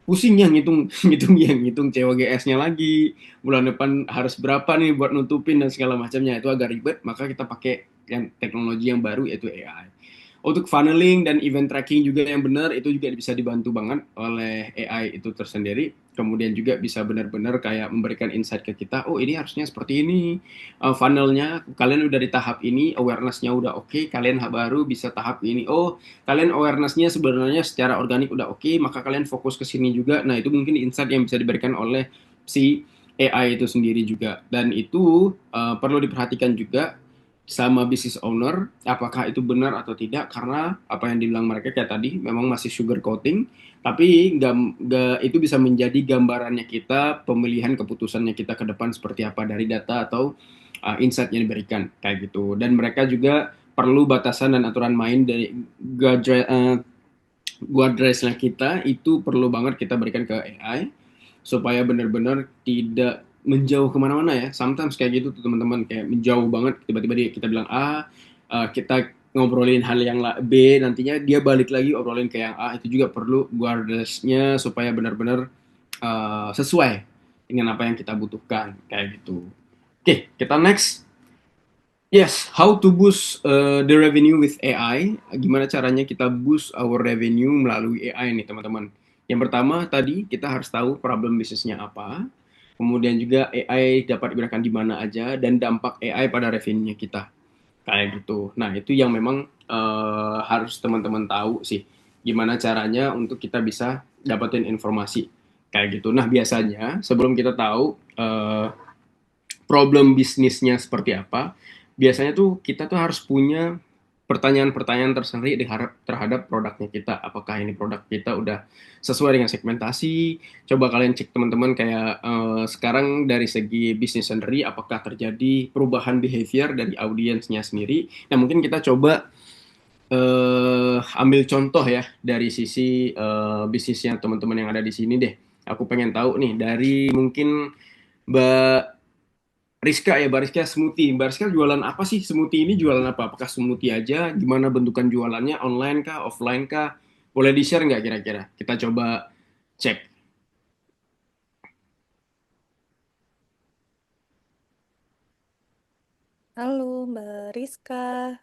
B: pusing yang ngitung ngitung COGS-nya lagi, bulan depan harus berapa nih buat nutupin dan segala macamnya, itu agak ribet. Maka kita pakai yang teknologi yang baru yaitu AI. Untuk funneling dan event tracking juga yang benar itu juga bisa dibantu banget oleh AI itu tersendiri. Kemudian juga bisa benar-benar kayak memberikan insight ke kita, oh ini harusnya seperti ini, funnelnya kalian udah di tahap ini, awareness-nya udah oke, kalian baru bisa tahap ini. Oh, kalian awareness-nya sebenarnya secara organik udah oke, maka kalian fokus ke sini juga. Nah, itu mungkin insight yang bisa diberikan oleh si AI itu sendiri juga. Dan itu perlu diperhatikan juga sama business owner, apakah itu benar atau tidak, karena apa yang dibilang mereka kayak tadi, memang masih sugar coating, tapi nggak itu bisa menjadi gambarannya kita, pemilihan keputusannya kita ke depan seperti apa dari data atau insight yang diberikan, kayak gitu. Dan mereka juga perlu batasan dan aturan main dari guardrails kita itu perlu banget kita berikan ke AI supaya benar-benar tidak menjauh kemana-mana ya. Sometimes kayak gitu tuh teman-teman, kayak menjauh banget, tiba-tiba kita bilang A, kita ngobrolin hal yang B, nantinya dia balik lagi obrolin ke yang A. Itu juga perlu guardrailsnya supaya benar-benar sesuai dengan apa yang kita butuhkan kayak gitu. Oke, kita next. Yes, how to boost the revenue with AI? Gimana caranya kita boost our revenue melalui AI nih teman-teman? Yang pertama tadi kita harus tahu problem bisnisnya apa. Kemudian juga AI dapat digunakan di mana aja dan dampak AI pada revenue kita. Kayak gitu. Nah, itu yang memang harus teman-teman tahu sih. Gimana caranya untuk kita bisa dapetin informasi kayak gitu. Nah, biasanya sebelum kita tahu problem bisnisnya seperti apa, biasanya tuh kita tuh harus punya pertanyaan-pertanyaan tersendiri terhadap produknya kita. Apakah ini produk kita udah sesuai dengan segmentasi? Coba kalian cek teman-teman kayak sekarang dari segi bisnis sendiri, apakah terjadi perubahan behavior dari audiensnya sendiri? Nah, mungkin kita coba ambil contoh ya dari sisi bisnisnya teman-teman yang ada di sini deh. Aku pengen tahu nih dari mungkin Mbak Rizka ya, Mbak Rizka smoothie. Mbak Rizka jualan apa sih? Smoothie ini jualan apa? Apakah smoothie aja? Gimana bentukan jualannya? Online kah? Offline kah? Boleh di-share nggak kira-kira? Kita coba cek.
A: Halo Mbak Rizka,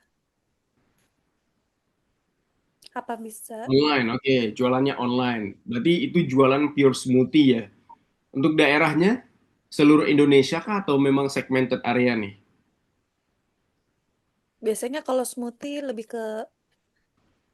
A: apa bisa?
B: Online, oke. Jualannya online. Berarti itu jualan pure smoothie ya. Untuk daerahnya, seluruh Indonesia kah atau memang segmented area nih?
A: Biasanya kalau smoothie lebih ke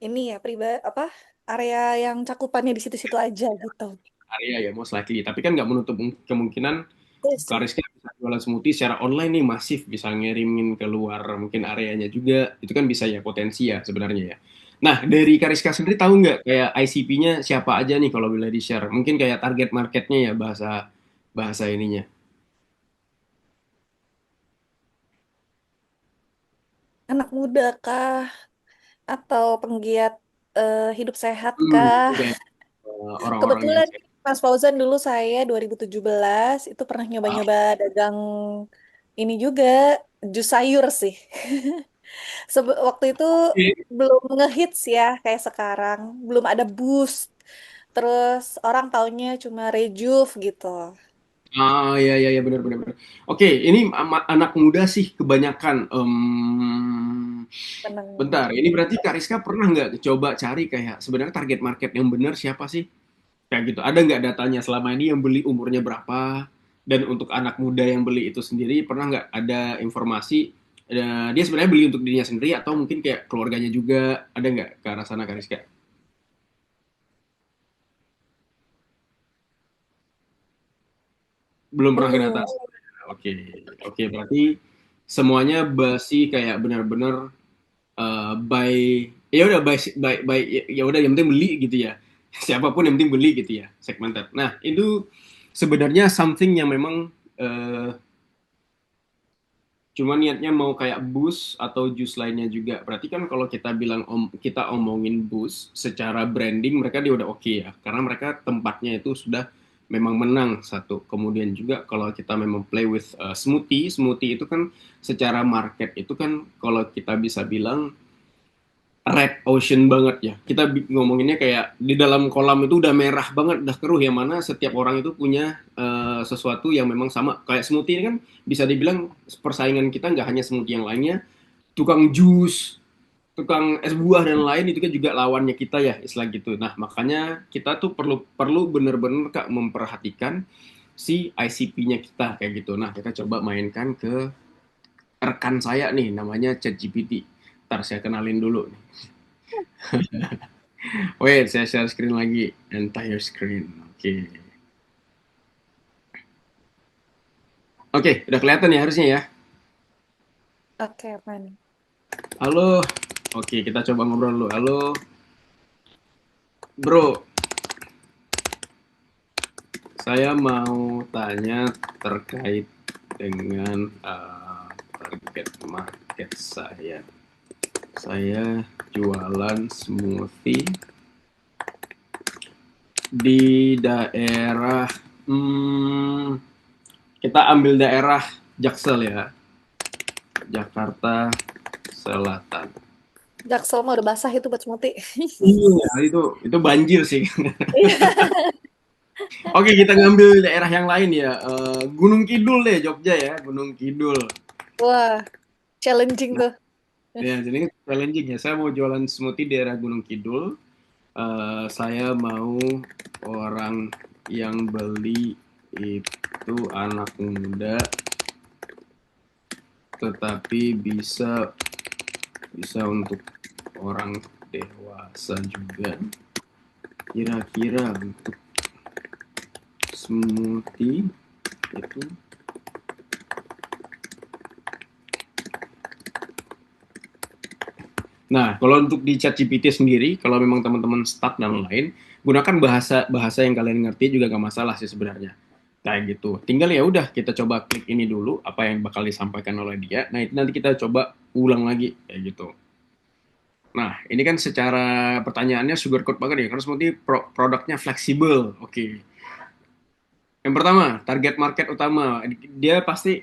A: ini ya, pribadi apa area yang cakupannya di situ-situ aja gitu.
B: Area ya, most likely. Tapi kan nggak menutup kemungkinan
A: Iya
B: Kak
A: sih.
B: Rizky bisa jualan smoothie secara online nih masif, bisa ngirimin keluar mungkin areanya juga, itu kan bisa ya potensi ya sebenarnya ya. Nah, dari Kak Rizka sendiri tahu nggak kayak ICP-nya siapa aja nih kalau boleh di-share? Mungkin kayak target marketnya ya bahasa bahasa ininya.
A: Anak muda kah? Atau penggiat hidup sehat kah?
B: Mungkin kayak orang-orang yang
A: Kebetulan Mas Fauzan dulu saya 2017 itu pernah nyoba-nyoba dagang ini juga jus sayur sih. Waktu itu belum ngehits ya kayak sekarang, belum ada Boost. Terus orang taunya cuma Rejuve gitu.
B: Ah, ya, ya, ya, benar, benar, benar. Oke, ini anak muda sih kebanyakan.
A: Seneng.
B: Bentar, ini berarti Kak Rizka pernah nggak coba cari kayak sebenarnya target market yang benar siapa sih? Kayak gitu. Ada nggak datanya selama ini yang beli umurnya berapa? Dan untuk anak muda yang beli itu sendiri, pernah nggak ada informasi dia sebenarnya beli untuk dirinya sendiri atau mungkin kayak keluarganya juga? Ada nggak ke arah sana Kak Rizka? Belum pernah ke data.
A: Belum.
B: Oke, oke, berarti semuanya basi kayak benar-benar by ya udah by ya udah yang penting beli gitu ya. Siapapun yang penting beli gitu ya, segmented. Nah, itu sebenarnya something yang memang cuma niatnya mau kayak boost atau jus lainnya juga. Berarti kan kalau kita bilang kita omongin boost secara branding mereka dia udah oke ya. Karena mereka tempatnya itu sudah memang menang satu. Kemudian juga kalau kita memang play with smoothie, smoothie itu kan secara market itu kan kalau kita bisa bilang red ocean banget ya. Kita ngomonginnya kayak di dalam kolam itu udah merah banget, udah keruh yang mana setiap orang itu punya sesuatu yang memang sama. Kayak smoothie ini kan bisa dibilang persaingan kita nggak hanya smoothie yang lainnya, tukang jus, tukang es buah dan lain itu kan juga lawannya kita ya, istilah gitu. Nah, makanya kita tuh perlu perlu bener-bener Kak memperhatikan si ICP-nya kita kayak gitu. Nah, kita coba mainkan ke rekan saya nih namanya ChatGPT. Ntar saya kenalin dulu nih. Wait, saya share screen lagi. Entire screen. Oke. Oke, udah kelihatan ya harusnya ya.
A: Oke, man.
B: Halo. Oke, kita coba ngobrol dulu. Halo, bro. Saya mau tanya terkait dengan target market saya. Saya jualan smoothie di daerah, hmm, kita ambil daerah Jaksel ya, Jakarta Selatan.
A: Jaksel mah udah basah itu buat smoothie.
B: Iya, itu banjir sih. Oke, kita ngambil daerah yang lain ya. Gunung Kidul deh, Jogja ya, Gunung Kidul.
A: Wah, challenging
B: Nah,
A: tuh.
B: ya, jadi ini challenging ya. Saya mau jualan smoothie di daerah Gunung Kidul. Saya mau orang yang beli itu anak muda, tetapi bisa bisa untuk orang dewasa juga. Kira-kira untuk smoothie itu. Nah, kalau untuk di ChatGPT sendiri, kalau memang teman-teman stuck dan lain, gunakan bahasa bahasa yang kalian ngerti juga nggak masalah sih sebenarnya. Kayak gitu. Tinggal ya udah kita coba klik ini dulu apa yang bakal disampaikan oleh dia. Nah, itu nanti kita coba ulang lagi kayak gitu. Nah, ini kan secara pertanyaannya sugarcoat banget ya, karena seperti produknya fleksibel. Oke. Yang pertama, target market utama. Dia pasti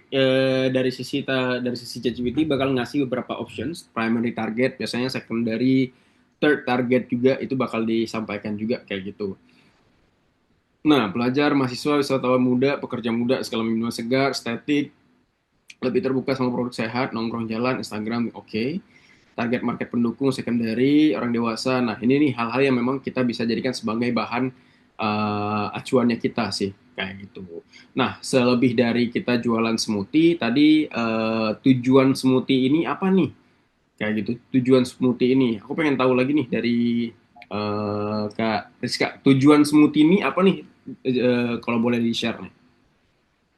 B: dari sisi ChatGPT bakal ngasih beberapa options, primary target, biasanya secondary, third target juga itu bakal disampaikan juga kayak gitu. Nah, pelajar, mahasiswa, wisatawan muda, pekerja muda, segala minuman segar, estetik, lebih terbuka sama produk sehat, nongkrong jalan, Instagram, oke. Target market pendukung, secondary, orang dewasa. Nah, ini nih hal-hal yang memang kita bisa jadikan sebagai bahan acuannya kita sih, kayak gitu. Nah, selebih dari kita jualan smoothie, tadi tujuan smoothie ini apa nih? Kayak gitu, tujuan smoothie ini. Aku pengen tahu lagi nih dari Kak Rizka, tujuan smoothie ini apa nih? Kalau boleh di-share nih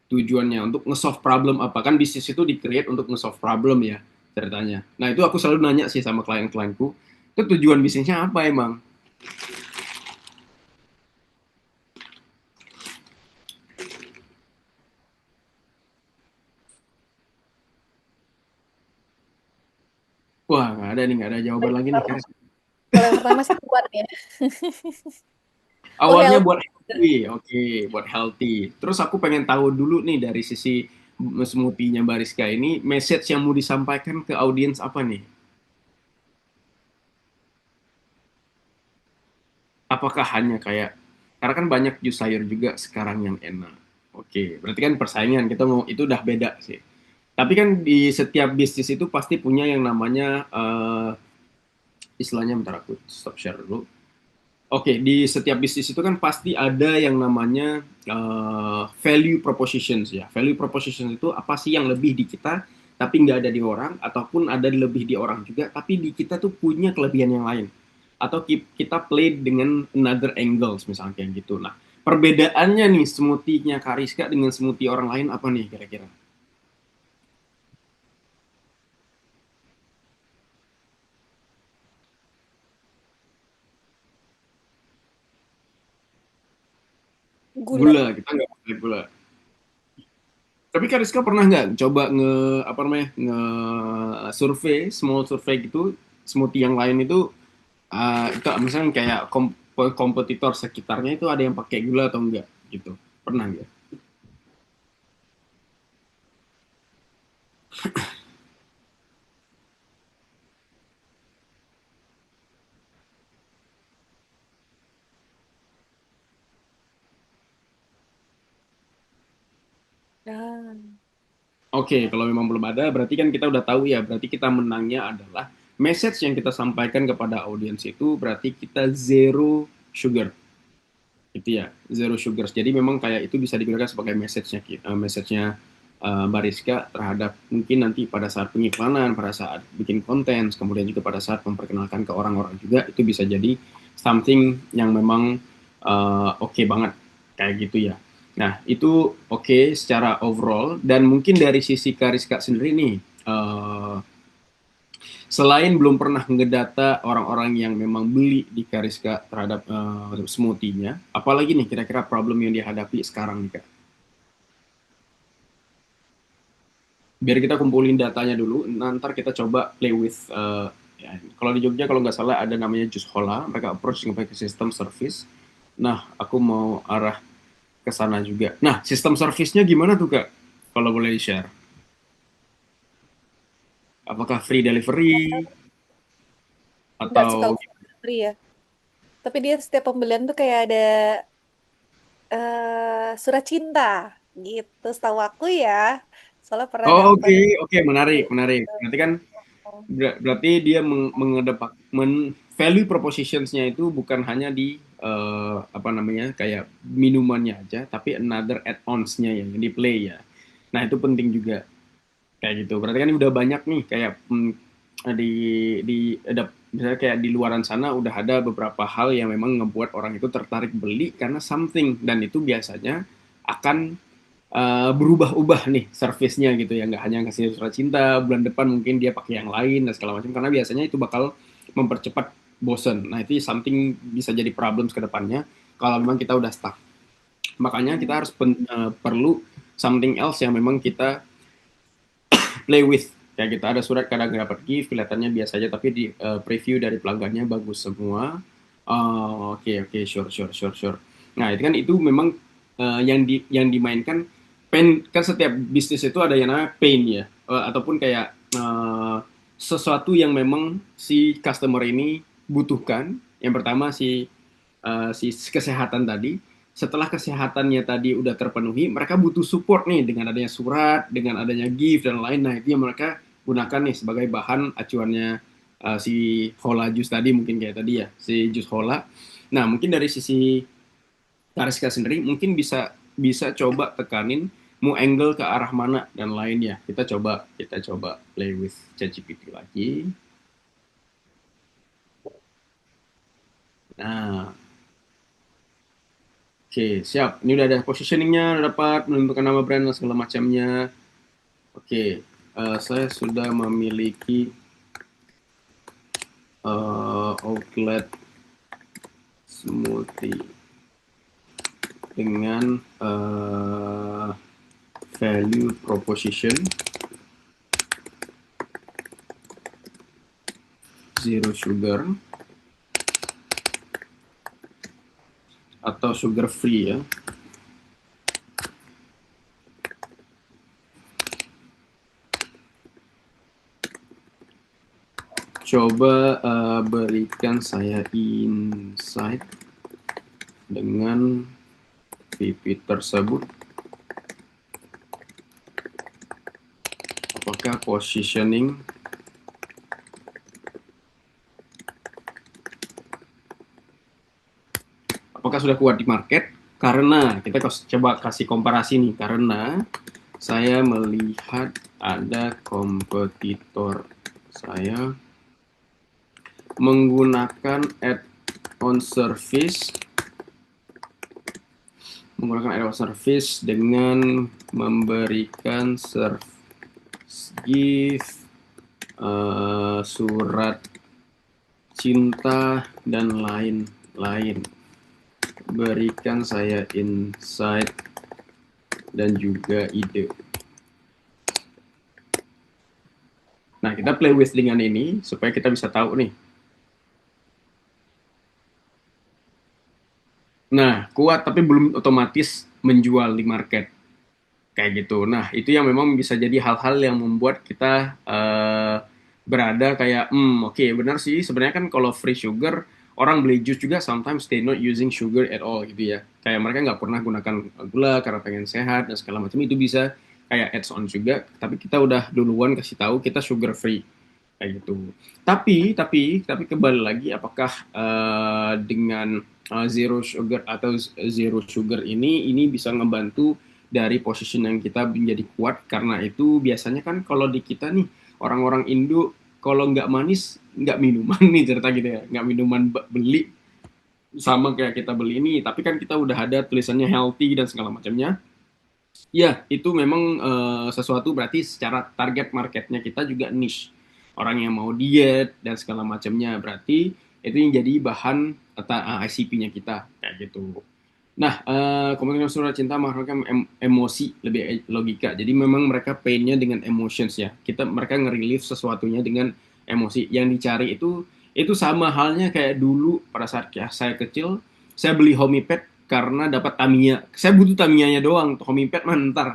B: tujuannya untuk nge-solve problem apa kan bisnis itu di-create untuk nge-solve problem ya ceritanya. Nah itu aku selalu nanya sih sama klien-klienku itu tujuan bisnisnya apa emang? Wah nggak ada nih nggak ada jawaban lagi nih kan.
A: Kalau yang pertama sih kuat ya. Oh,
B: Awalnya
A: healthy.
B: buat healthy, oke buat healthy. Terus aku pengen tahu dulu nih dari sisi smoothie-nya Bariska ini, message yang mau disampaikan ke audiens apa nih? Apakah hanya kayak, karena kan banyak jus sayur juga sekarang yang enak. Oke, berarti kan persaingan kita mau itu udah beda sih. Tapi kan di setiap bisnis itu pasti punya yang namanya istilahnya, bentar aku stop share dulu. Oke, di setiap bisnis itu kan pasti ada yang namanya value propositions ya. Value propositions itu apa sih yang lebih di kita, tapi nggak ada di orang, ataupun ada lebih di orang juga, tapi di kita tuh punya kelebihan yang lain. Atau kita play dengan another angles, misalnya kayak gitu. Nah, perbedaannya nih smoothie-nya Kariska dengan smoothie orang lain apa nih kira-kira?
A: Gula.
B: Gula, kita nggak pakai gula. Tapi Kak Rizka pernah nggak coba apa namanya nge survei, small survei gitu, smoothie yang lain itu misalnya kayak kompetitor sekitarnya itu ada yang pakai gula atau enggak gitu, pernah nggak?
A: Ah,
B: Oke, kalau memang belum ada berarti kan kita udah tahu ya, berarti kita menangnya adalah message yang kita sampaikan kepada audiens itu berarti kita zero sugar gitu ya, zero sugars. Jadi memang kayak itu bisa digunakan sebagai message-nya Bariska terhadap mungkin nanti pada saat pengiklanan, pada saat bikin konten, kemudian juga pada saat memperkenalkan ke orang-orang juga itu bisa jadi something yang memang oke banget kayak gitu ya. Nah, itu oke secara overall dan mungkin dari sisi Kariska sendiri nih selain belum pernah ngedata orang-orang yang memang beli di Kariska terhadap smoothie-nya, apalagi nih kira-kira problem yang dihadapi sekarang nih Kak? Biar kita kumpulin datanya dulu, nanti kita coba play with ya, kalau di Jogja kalau nggak salah ada namanya Jus Hola, mereka approach dengan pakai sistem service. Nah, aku mau arah ke sana juga. Nah, sistem service-nya gimana tuh Kak? Kalau boleh di-share. Apakah free delivery
A: nggak sih kalau
B: atau
A: free ya. Tapi dia setiap pembelian tuh kayak ada surat cinta gitu, setahu aku ya. Soalnya pernah
B: Oh,
A: dapet.
B: oke, oke, menarik, menarik. Berarti kan berarti dia mengedepak value propositionsnya itu bukan hanya di apa namanya kayak minumannya aja, tapi another add-ons-nya yang di play ya. Nah itu penting juga kayak gitu. Berarti kan udah banyak nih kayak di ada misalnya kayak di luaran sana udah ada beberapa hal yang memang ngebuat orang itu tertarik beli karena something dan itu biasanya akan berubah-ubah nih servisnya gitu ya, nggak hanya ngasih surat cinta, bulan depan mungkin dia pakai yang lain dan segala macam karena biasanya itu bakal mempercepat bosen. Nah itu something bisa jadi problem ke depannya kalau memang kita udah stuck. Makanya kita harus perlu something else yang memang kita play with. Kayak kita ada surat kadang dapat gift kelihatannya biasa aja tapi di preview dari pelanggannya bagus semua. Oh, oke oke, sure sure sure sure. Nah itu kan itu memang yang dimainkan pain kan, setiap bisnis itu ada yang namanya pain ya. Ataupun kayak sesuatu yang memang si customer ini butuhkan. Yang pertama si kesehatan tadi. Setelah kesehatannya tadi udah terpenuhi, mereka butuh support nih dengan adanya surat, dengan adanya gift dan lain. Nah itu yang mereka gunakan nih sebagai bahan acuannya si Hola Jus tadi, mungkin kayak tadi ya si Jus Hola. Nah mungkin dari sisi Kariska sendiri mungkin bisa bisa coba tekanin mau angle ke arah mana dan lainnya. Kita coba play with ChatGPT lagi. Nah, oke, siap. Ini udah ada positioningnya, udah dapat menentukan nama brand dan segala macamnya. Oke, saya sudah memiliki outlet smoothie dengan value proposition zero sugar atau sugar free ya. coba berikan saya insight dengan pipit tersebut. Apakah positioning apakah sudah kuat di market? Karena kita coba kasih komparasi nih, karena saya melihat ada kompetitor saya menggunakan add-on service dengan memberikan gift, surat cinta, dan lain-lain. Berikan saya insight dan juga ide. Nah, kita play with dengan ini supaya kita bisa tahu nih. Nah, kuat tapi belum otomatis menjual di market. Kayak gitu. Nah, itu yang memang bisa jadi hal-hal yang membuat kita berada kayak, oke, benar sih. Sebenarnya kan kalau free sugar, orang beli jus juga sometimes they not using sugar at all gitu ya. Kayak mereka nggak pernah gunakan gula karena pengen sehat dan segala macam. Itu bisa kayak adds on juga. Tapi kita udah duluan kasih tahu kita sugar free kayak gitu. Tapi kembali lagi, apakah dengan zero sugar atau zero sugar ini bisa ngebantu dari position yang kita menjadi kuat? Karena itu biasanya kan kalau di kita nih orang-orang Indo kalau nggak manis nggak minuman nih, cerita gitu ya, nggak minuman beli, sama kayak kita beli ini, tapi kan kita udah ada tulisannya healthy dan segala macamnya. Ya, itu memang sesuatu, berarti secara target marketnya kita juga niche. Orang yang mau diet dan segala macamnya, berarti itu yang jadi bahan ICP-nya kita, kayak gitu. Nah, komunikasi surat cinta mengharapkan emosi, lebih logika. Jadi memang mereka pain-nya dengan emotions ya. Mereka nge-relieve sesuatunya dengan emosi. Yang dicari itu sama halnya kayak dulu pada saat saya kecil, saya beli Homipad karena dapat Tamiya. Saya butuh Tamiyanya doang, Homipad mah ntar.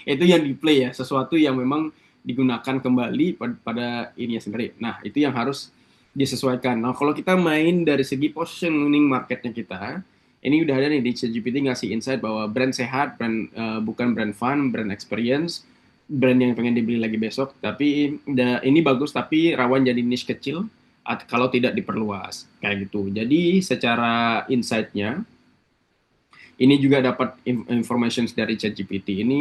B: Itu yang di play ya, sesuatu yang memang digunakan kembali pada ininya sendiri. Nah, itu yang harus disesuaikan. Nah, kalau kita main dari segi positioning marketnya kita, ini udah ada nih di ChatGPT ngasih insight bahwa brand sehat, bukan brand fun, brand experience, brand yang pengen dibeli lagi besok. Tapi ini bagus, tapi rawan jadi niche kecil kalau tidak diperluas, kayak gitu. Jadi secara insight-nya, ini juga dapat information dari ChatGPT. Ini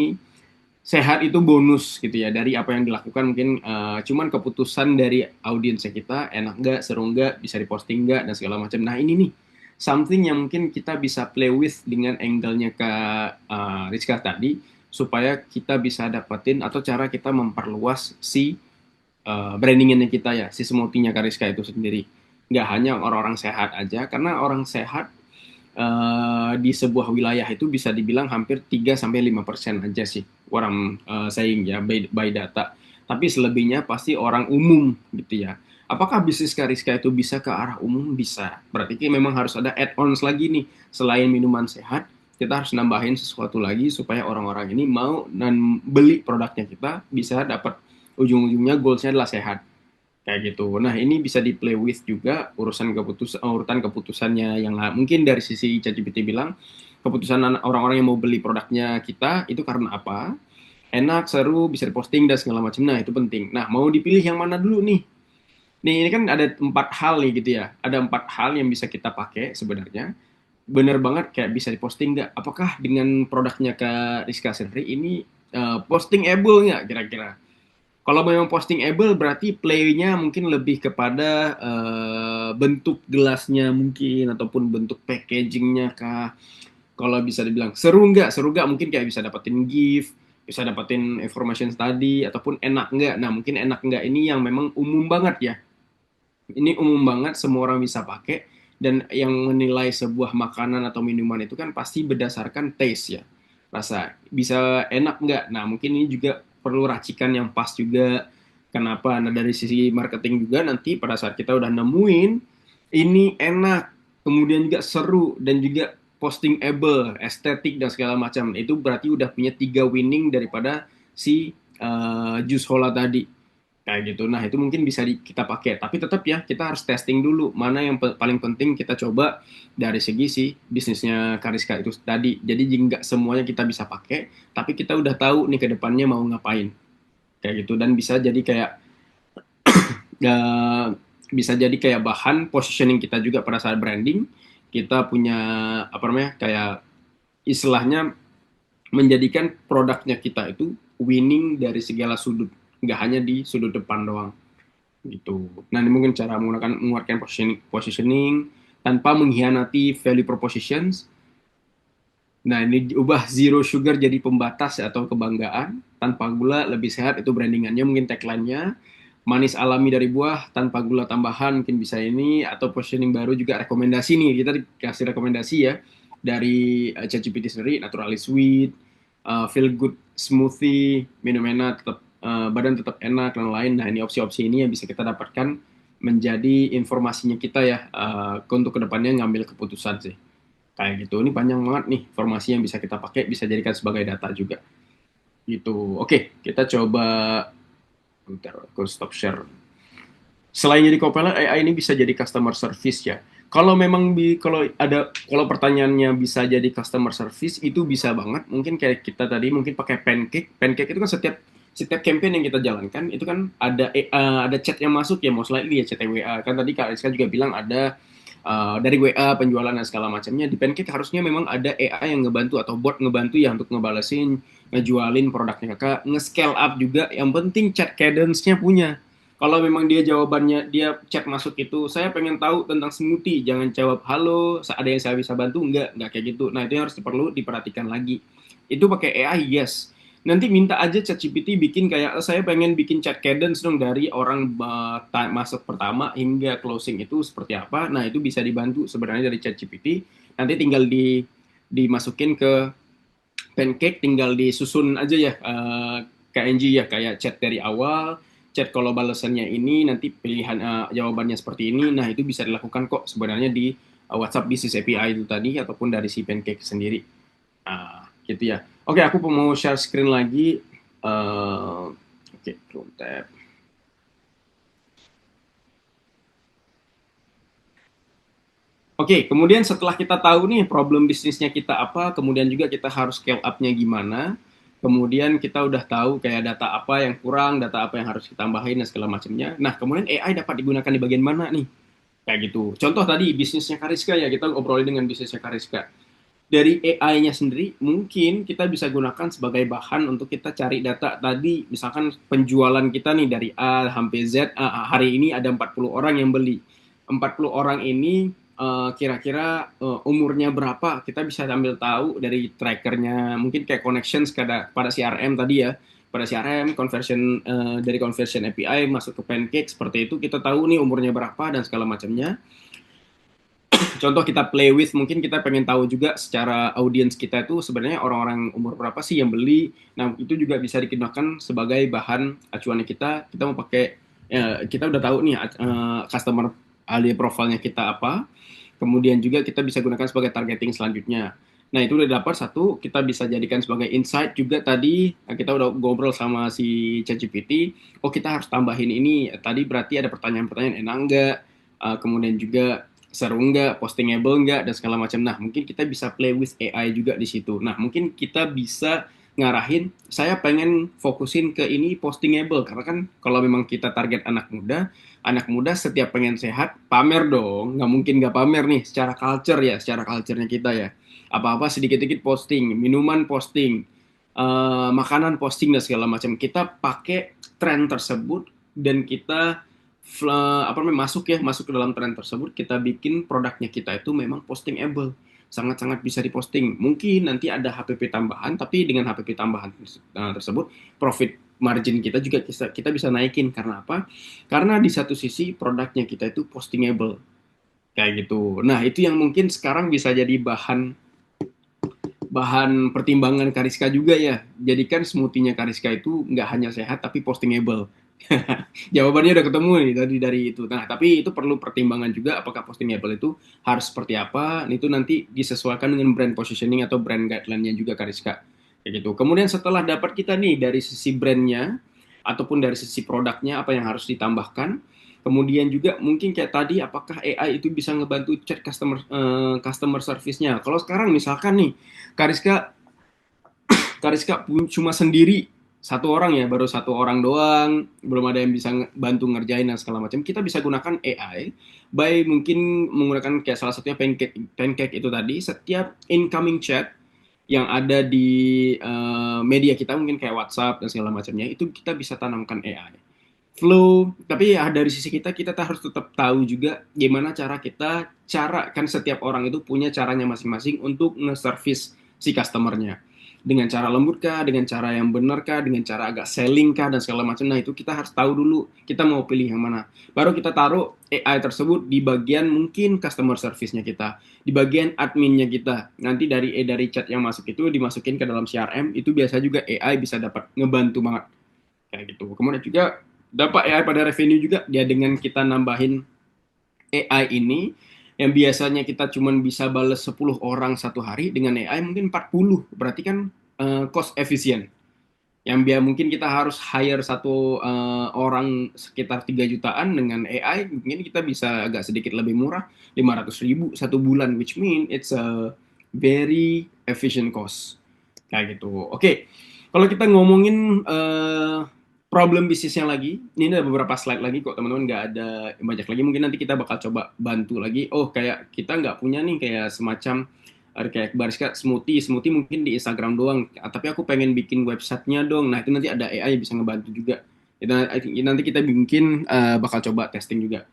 B: sehat itu bonus gitu ya, dari apa yang dilakukan. Mungkin cuman keputusan dari audiensnya kita, enak nggak, seru nggak, bisa diposting nggak, dan segala macam. Nah, ini nih something yang mungkin kita bisa play with dengan angle-nya ke Rizka tadi, supaya kita bisa dapetin atau cara kita memperluas si brandingannya kita ya, si smoothie-nya Kariska itu sendiri. Nggak hanya orang-orang sehat aja, karena orang sehat di sebuah wilayah itu bisa dibilang hampir 3-5% aja sih orang saying ya, by data. Tapi selebihnya pasti orang umum gitu ya. Apakah bisnis Kariska itu bisa ke arah umum? Bisa. Berarti memang harus ada add-ons lagi nih. Selain minuman sehat, kita harus nambahin sesuatu lagi supaya orang-orang ini mau dan beli produknya kita, bisa dapat ujung-ujungnya goalsnya adalah sehat. Kayak gitu. Nah, ini bisa di play with juga urutan keputusannya, yang mungkin dari sisi ChatGPT bilang keputusan orang-orang yang mau beli produknya kita itu karena apa? Enak, seru, bisa diposting dan segala macam. Nah, itu penting. Nah, mau dipilih yang mana dulu nih? Nih, ini kan ada 4 hal nih gitu ya. Ada 4 hal yang bisa kita pakai sebenarnya. Bener banget, kayak bisa diposting nggak? Apakah dengan produknya ke Rizka sendiri ini postingable nggak kira-kira? Kalau memang postingable, berarti play-nya mungkin lebih kepada bentuk gelasnya mungkin, ataupun bentuk packagingnya kah. Kalau bisa dibilang seru nggak, mungkin kayak bisa dapetin gift, bisa dapetin information tadi, ataupun enak nggak. Nah, mungkin enak nggak ini yang memang umum banget ya. Ini umum banget, semua orang bisa pakai. Dan yang menilai sebuah makanan atau minuman itu kan pasti berdasarkan taste ya, rasa. Bisa enak nggak? Nah, mungkin ini juga perlu racikan yang pas juga. Kenapa? Nah, dari sisi marketing juga, nanti pada saat kita udah nemuin ini enak, kemudian juga seru, dan juga postingable, estetik, dan segala macam, itu berarti udah punya 3 winning daripada si Juice Hola tadi. kayak gitu. Nah, itu mungkin bisa kita pakai, tapi tetap ya kita harus testing dulu mana yang paling penting kita coba dari segi si bisnisnya Kariska itu tadi. Jadi nggak semuanya kita bisa pakai, tapi kita udah tahu nih ke depannya mau ngapain kayak gitu, dan bisa jadi kayak uh, bisa jadi kayak bahan positioning kita juga pada saat branding. Kita punya apa namanya kayak istilahnya menjadikan produknya kita itu winning dari segala sudut, nggak hanya di sudut depan doang gitu. Nah, ini mungkin cara menggunakan menguatkan positioning tanpa mengkhianati value propositions. Nah, ini diubah zero sugar jadi pembatas atau kebanggaan, tanpa gula lebih sehat itu brandingannya, mungkin tagline-nya. Manis alami dari buah tanpa gula tambahan mungkin bisa ini, atau positioning baru juga rekomendasi nih, kita dikasih rekomendasi ya dari ChatGPT sendiri, naturally sweet, feel good smoothie, minum enak tetap badan tetap enak dan lain. Nah, ini opsi-opsi ini yang bisa kita dapatkan menjadi informasinya kita ya, untuk kedepannya ngambil keputusan sih kayak gitu. Ini panjang banget nih informasi yang bisa kita pakai, bisa jadikan sebagai data juga gitu. Oke, kita coba bentar, aku stop share. Selain jadi Copilot, AI ini bisa jadi customer service ya. Kalau memang kalau pertanyaannya bisa jadi customer service itu bisa banget. Mungkin kayak kita tadi mungkin pakai Pancake. Pancake itu kan setiap setiap campaign yang kita jalankan itu kan ada chat yang masuk ya, most likely ya chat WA. Kan tadi Kak Rizka juga bilang ada dari WA penjualan dan segala macamnya. Di Pancake harusnya memang ada AI yang ngebantu atau bot ngebantu ya untuk ngebalesin, ngejualin produknya kakak, nge-scale up juga. Yang penting chat cadence-nya punya. Kalau memang dia jawabannya, dia chat masuk itu, saya pengen tahu tentang smoothie, jangan jawab halo, ada yang saya bisa bantu, enggak kayak gitu. Nah, itu yang harus perlu diperhatikan lagi. Itu pakai AI, yes. Nanti minta aja ChatGPT bikin kayak, saya pengen bikin chat cadence dong dari orang masuk pertama hingga closing itu seperti apa. Nah, itu bisa dibantu sebenarnya dari ChatGPT. Nanti tinggal dimasukin ke Pancake, tinggal disusun aja ya, KNG ya, kayak chat dari awal, chat kalau balasannya ini, nanti pilihan jawabannya seperti ini. Nah, itu bisa dilakukan kok sebenarnya di WhatsApp Business API itu tadi, ataupun dari si Pancake sendiri. Gitu ya. Oke, aku mau share screen lagi. Oke, Chrome tab. Oke, kemudian setelah kita tahu nih problem bisnisnya kita apa, kemudian juga kita harus scale up-nya gimana, kemudian kita udah tahu kayak data apa yang kurang, data apa yang harus ditambahin dan segala macamnya. Nah, kemudian AI dapat digunakan di bagian mana nih? Kayak gitu. Contoh tadi bisnisnya Kariska ya, kita ngobrolin dengan bisnisnya Kariska. Dari AI-nya sendiri, mungkin kita bisa gunakan sebagai bahan untuk kita cari data tadi, misalkan penjualan kita nih dari A sampai Z, hari ini ada 40 orang yang beli. 40 orang ini kira-kira umurnya berapa, kita bisa ambil tahu dari trackernya, mungkin kayak connections pada CRM tadi ya, pada CRM, conversion dari conversion API masuk ke Pancake, seperti itu kita tahu nih umurnya berapa dan segala macamnya. Contoh kita play with, mungkin kita pengen tahu juga secara audiens kita itu sebenarnya orang-orang umur berapa sih yang beli. Nah, itu juga bisa digunakan sebagai bahan acuannya kita. Kita mau pakai, ya, kita udah tahu nih customer ahli profilnya kita apa. Kemudian juga kita bisa gunakan sebagai targeting selanjutnya. Nah, itu udah dapat satu, kita bisa jadikan sebagai insight juga tadi. Kita udah ngobrol sama si ChatGPT. Oh, kita harus tambahin ini. Tadi berarti ada pertanyaan-pertanyaan enak enggak? Kemudian juga seru nggak, postingable nggak, dan segala macam. Nah, mungkin kita bisa play with AI juga di situ. Nah, mungkin kita bisa ngarahin, saya pengen fokusin ke ini postingable, karena kan kalau memang kita target anak muda setiap pengen sehat, pamer dong, nggak mungkin nggak pamer nih, secara culture ya, secara culture-nya kita ya. Apa-apa sedikit-sedikit posting, minuman posting, makanan posting, dan segala macam. Kita pakai tren tersebut, dan kita masuk ke dalam tren tersebut, kita bikin produknya kita itu memang postingable, sangat-sangat bisa diposting. Mungkin nanti ada HPP tambahan, tapi dengan HPP tambahan tersebut profit margin kita juga kita bisa naikin. Karena apa? Karena di satu sisi produknya kita itu postingable kayak gitu. Nah, itu yang mungkin sekarang bisa jadi bahan bahan pertimbangan Kariska juga ya. Jadikan smoothie-nya Kariska itu nggak hanya sehat tapi postingable. Jawabannya udah ketemu nih tadi dari itu. Nah, tapi itu perlu pertimbangan juga, apakah postingable itu harus seperti apa. Itu nanti disesuaikan dengan brand positioning atau brand guideline-nya juga Kariska. Kayak gitu. Kemudian setelah dapat kita nih dari sisi brandnya, ataupun dari sisi produknya apa yang harus ditambahkan. Kemudian juga mungkin kayak tadi, apakah AI itu bisa ngebantu chat customer service-nya. Kalau sekarang misalkan nih, Kariska Kariska cuma sendiri satu orang ya, baru satu orang doang, belum ada yang bisa bantu ngerjain dan segala macam. Kita bisa gunakan AI by mungkin menggunakan kayak salah satunya Pancake itu tadi. Setiap incoming chat yang ada di media kita mungkin kayak WhatsApp dan segala macamnya itu kita bisa tanamkan AI flow. Tapi ya dari sisi kita harus tetap tahu juga gimana cara kan setiap orang itu punya caranya masing-masing untuk nge-service si customernya, dengan cara lembut kah, dengan cara yang benar kah, dengan cara agak selling kah dan segala macam. Nah itu kita harus tahu dulu kita mau pilih yang mana, baru kita taruh AI tersebut di bagian mungkin customer service-nya kita, di bagian adminnya kita. Nanti dari chat yang masuk itu dimasukin ke dalam CRM, itu biasa juga AI bisa dapat ngebantu banget kayak gitu. Kemudian juga dampak AI pada revenue juga, dia dengan kita nambahin AI ini yang biasanya kita cuma bisa bales 10 orang satu hari, dengan AI mungkin 40, berarti kan cost efisien. Yang biar mungkin kita harus hire satu orang sekitar 3 jutaan, dengan AI mungkin kita bisa agak sedikit lebih murah, 500.000 satu bulan, which mean it's a very efficient cost kayak gitu. Oke, kalau kita ngomongin problem bisnisnya lagi, ini ada beberapa slide lagi kok teman-teman, nggak ada banyak lagi. Mungkin nanti kita bakal coba bantu lagi. Oh, kayak kita nggak punya nih kayak semacam kayak Bariska smoothie mungkin di Instagram doang. Tapi aku pengen bikin websitenya dong. Nah itu nanti ada AI yang bisa ngebantu juga. Nanti kita bikin bakal coba testing juga.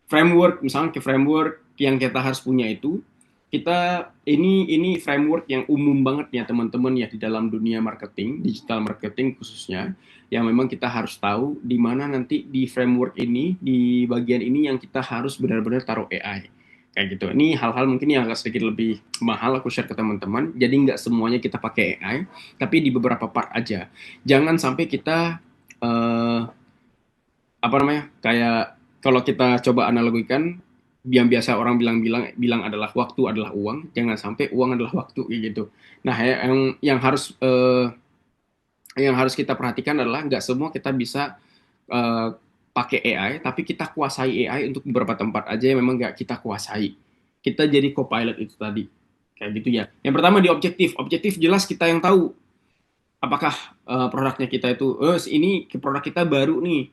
B: Framework, misalnya ke framework yang kita harus punya itu, kita ini framework yang umum banget ya teman-teman ya, di dalam dunia marketing, digital marketing khususnya, yang memang kita harus tahu di mana nanti di framework ini, di bagian ini yang kita harus benar-benar taruh AI kayak gitu. Ini hal-hal mungkin yang agak sedikit lebih mahal aku share ke teman-teman, jadi nggak semuanya kita pakai AI, tapi di beberapa part aja. Jangan sampai kita apa namanya, kayak kalau kita coba analogikan, yang biasa orang bilang adalah waktu adalah uang, jangan sampai uang adalah waktu gitu. Nah yang harus kita perhatikan adalah nggak semua kita bisa uh, pakai AI, tapi kita kuasai AI untuk beberapa tempat aja yang memang nggak kita kuasai. Kita jadi co-pilot itu tadi kayak gitu ya. Yang pertama di objektif jelas kita yang tahu apakah produknya kita itu, ini produk kita baru nih,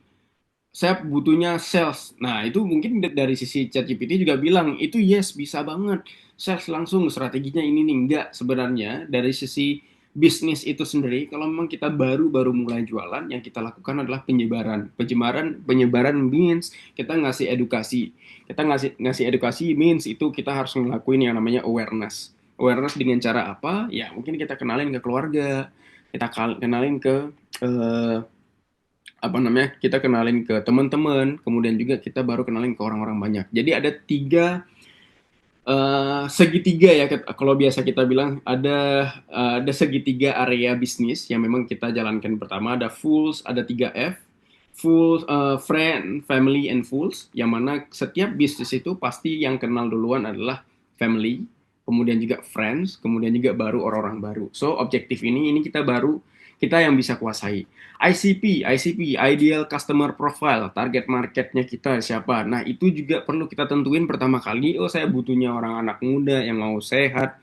B: saya butuhnya sales. Nah, itu mungkin dari sisi ChatGPT juga bilang, itu yes, bisa banget. Sales langsung, strateginya ini nih. Enggak, sebenarnya dari sisi bisnis itu sendiri, kalau memang kita baru mulai jualan, yang kita lakukan adalah penyebaran. Penyebaran means kita ngasih edukasi. Kita ngasih edukasi means itu kita harus ngelakuin yang namanya awareness. Awareness dengan cara apa? Ya, mungkin kita kenalin ke keluarga, kita kenalin ke apa namanya, kita kenalin ke teman-teman, kemudian juga kita baru kenalin ke orang-orang banyak. Jadi ada segitiga ya, kalau biasa kita bilang ada segitiga area bisnis yang memang kita jalankan. Pertama ada fools, ada 3F, full, friend, family, and fools, yang mana setiap bisnis itu pasti yang kenal duluan adalah family, kemudian juga friends, kemudian juga baru orang-orang baru. So objektif ini kita yang bisa kuasai. ICP, Ideal Customer Profile, target marketnya kita siapa. Nah, itu juga perlu kita tentuin pertama kali. Oh, saya butuhnya orang anak muda yang mau sehat,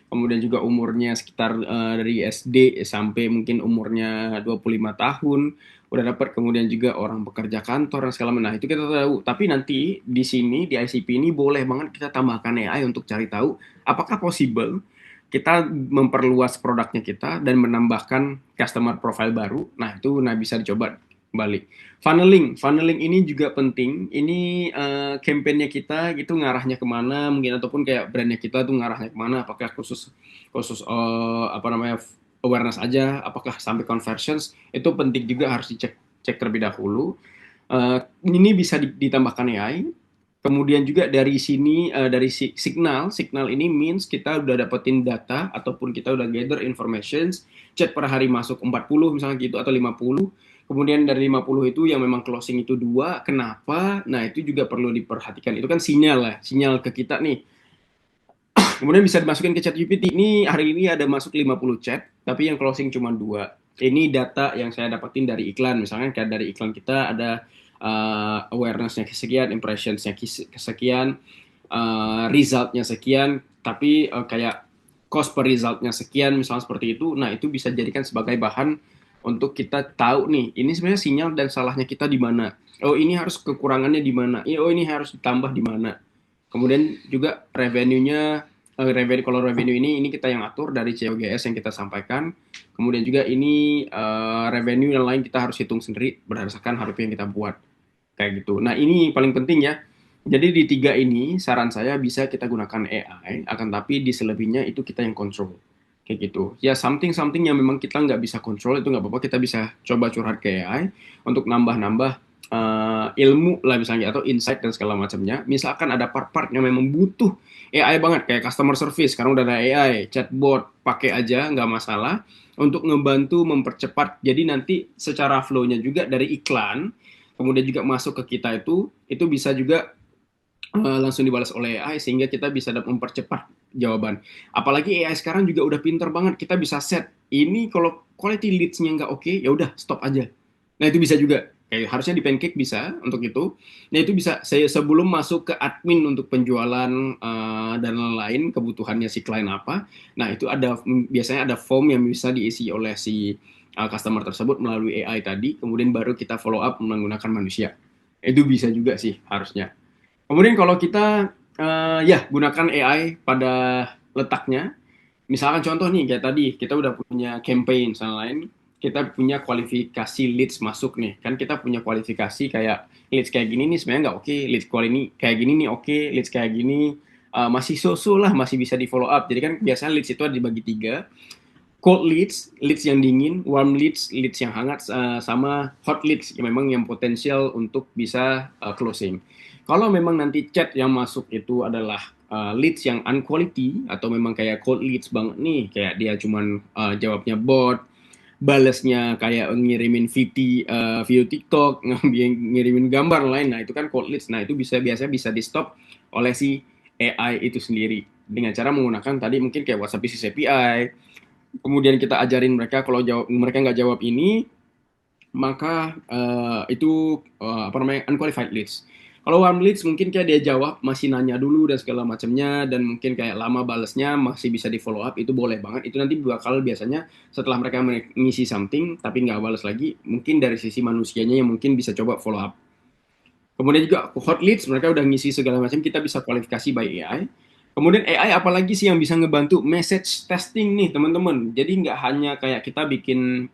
B: kemudian juga umurnya sekitar dari SD sampai mungkin umurnya 25 tahun, udah dapat. Kemudian juga orang bekerja kantor dan segala macam. Nah, itu kita tahu. Tapi nanti di sini, di ICP ini boleh banget kita tambahkan AI untuk cari tahu apakah possible kita memperluas produknya kita dan menambahkan customer profile baru. Nah, itu bisa dicoba kembali. Funneling ini juga penting. Ini campaign-nya kita gitu ngarahnya kemana mungkin, ataupun kayak brandnya kita tuh ngarahnya kemana. Apakah khusus apa namanya, awareness aja, apakah sampai conversions, itu penting juga, harus cek terlebih dahulu. Ini bisa ditambahkan AI. Kemudian juga dari sini, dari signal ini means kita udah dapetin data ataupun kita udah gather informations, chat per hari masuk 40 misalnya gitu atau 50. Kemudian dari 50 itu yang memang closing itu 2, kenapa? Nah, itu juga perlu diperhatikan. Itu kan sinyal ke kita nih. Kemudian bisa dimasukin ke chat GPT. Ini hari ini ada masuk 50 chat, tapi yang closing cuma 2. ini data yang saya dapetin dari iklan, misalnya kayak dari iklan kita ada awareness-nya sekian, impressions-nya sekian, result-nya sekian, tapi kayak cost per result-nya sekian, misalnya seperti itu. Nah, itu bisa jadikan sebagai bahan untuk kita tahu nih, ini sebenarnya sinyal dan salahnya kita di mana. Oh, ini harus kekurangannya di mana. Oh, ini harus ditambah di mana. Kemudian juga revenue-nya, kalau revenue ini kita yang atur dari COGS yang kita sampaikan. Kemudian juga ini revenue yang lain kita harus hitung sendiri berdasarkan HPP yang kita buat. Kayak gitu. Nah, ini paling penting ya. Jadi di tiga ini saran saya bisa kita gunakan AI, akan tapi di selebihnya itu kita yang kontrol. Kayak gitu. Ya something-something yang memang kita nggak bisa kontrol itu nggak apa-apa, kita bisa coba curhat ke AI untuk nambah-nambah ilmu lah misalnya atau insight dan segala macamnya. Misalkan ada part-part yang memang butuh AI banget kayak customer service, sekarang udah ada AI, chatbot, pakai aja nggak masalah untuk ngebantu mempercepat. Jadi nanti secara flow-nya juga dari iklan kemudian juga masuk ke kita itu bisa juga langsung dibalas oleh AI sehingga kita bisa mempercepat jawaban. Apalagi AI sekarang juga udah pinter banget, kita bisa set ini kalau quality leads-nya nggak oke, ya udah stop aja. Nah itu bisa juga. Kayak harusnya di Pancake bisa untuk itu. Nah itu bisa saya sebelum masuk ke admin untuk penjualan dan lain-lain kebutuhannya si klien apa. Nah itu ada biasanya ada form yang bisa diisi oleh si customer tersebut melalui AI tadi. Kemudian baru kita follow up menggunakan manusia. Itu bisa juga sih harusnya. Kemudian kalau kita ya gunakan AI pada letaknya, misalkan contoh nih kayak tadi kita udah punya campaign dan lain, kita punya kualifikasi leads masuk nih, kan kita punya kualifikasi kayak leads kayak gini nih sebenarnya nggak oke, leads kali ini kayak gini nih oke, leads kayak gini masih so-so lah, masih bisa di follow up. Jadi kan biasanya leads itu ada dibagi tiga, cold leads, leads yang dingin, warm leads, leads yang hangat, sama hot leads yang memang yang potensial untuk bisa closing. Kalau memang nanti chat yang masuk itu adalah leads yang unquality atau memang kayak cold leads banget nih, kayak dia cuman jawabnya bot, balesnya kayak ngirimin video TikTok, ngirimin gambar lain, nah itu kan cold leads. Nah itu biasanya bisa di stop oleh si AI itu sendiri dengan cara menggunakan tadi mungkin kayak WhatsApp Business API. Kemudian kita ajarin mereka kalau mereka nggak jawab ini, maka itu apa namanya unqualified leads. Kalau warm leads mungkin kayak dia jawab masih nanya dulu dan segala macamnya dan mungkin kayak lama balesnya masih bisa di follow up, itu boleh banget. Itu nanti bakal biasanya setelah mereka mengisi something tapi nggak balas lagi, mungkin dari sisi manusianya yang mungkin bisa coba follow up. Kemudian juga hot leads, mereka udah ngisi segala macam, kita bisa kualifikasi by AI. Kemudian AI apalagi sih yang bisa ngebantu message testing nih teman-teman. Jadi nggak hanya kayak kita bikin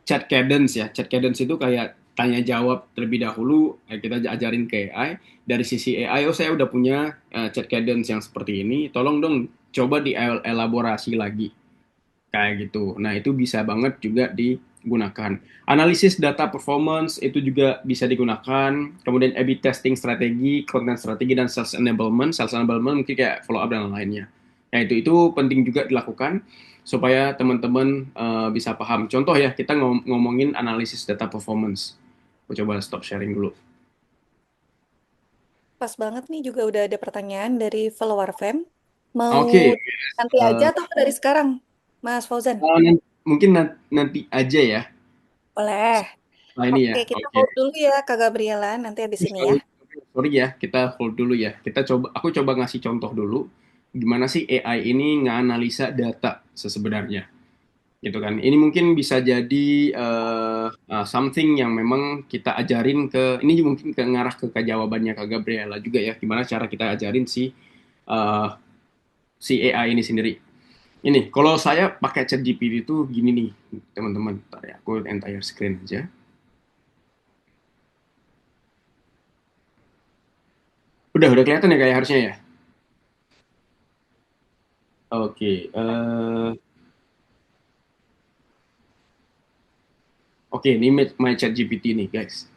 B: chat cadence ya. Chat cadence itu kayak tanya jawab terlebih dahulu, kita ajarin ke AI. Dari sisi AI, oh saya udah punya chat cadence yang seperti ini, tolong dong coba dielaborasi lagi kayak gitu. Nah, itu bisa banget juga digunakan. Analisis data performance itu juga bisa digunakan. Kemudian A/B testing strategi, content strategi, dan sales enablement. Sales enablement mungkin kayak follow up dan lainnya. Nah, itu penting juga dilakukan supaya teman-teman bisa paham. Contoh ya, kita ngomongin analisis data performance. Aku coba stop sharing dulu.
A: Pas banget nih juga udah ada pertanyaan dari follower Fem. Mau
B: Oke,
A: nanti aja
B: eh,
A: atau dari sekarang, Mas Fauzan?
B: mungkin nanti aja ya.
A: Boleh.
B: Nah ini ya,
A: Oke, kita
B: oke.
A: hold dulu ya Kak Gabriela, nanti habis ini ya.
B: Sorry, sorry ya, kita hold dulu ya. Aku coba ngasih contoh dulu. Gimana sih AI ini nganalisa data sebenarnya, gitu kan? Ini mungkin bisa jadi something yang memang kita ajarin ini mungkin ke ngarah ke jawabannya Kak Gabriela juga ya. Gimana cara kita ajarin uh, si AI ini sendiri. Ini, kalau saya pakai ChatGPT itu gini nih, teman-teman. Bentar ya, aku entire screen aja. Udah kelihatan ya kayak harusnya ya. Oke, oke, ini my chat GPT nih, guys.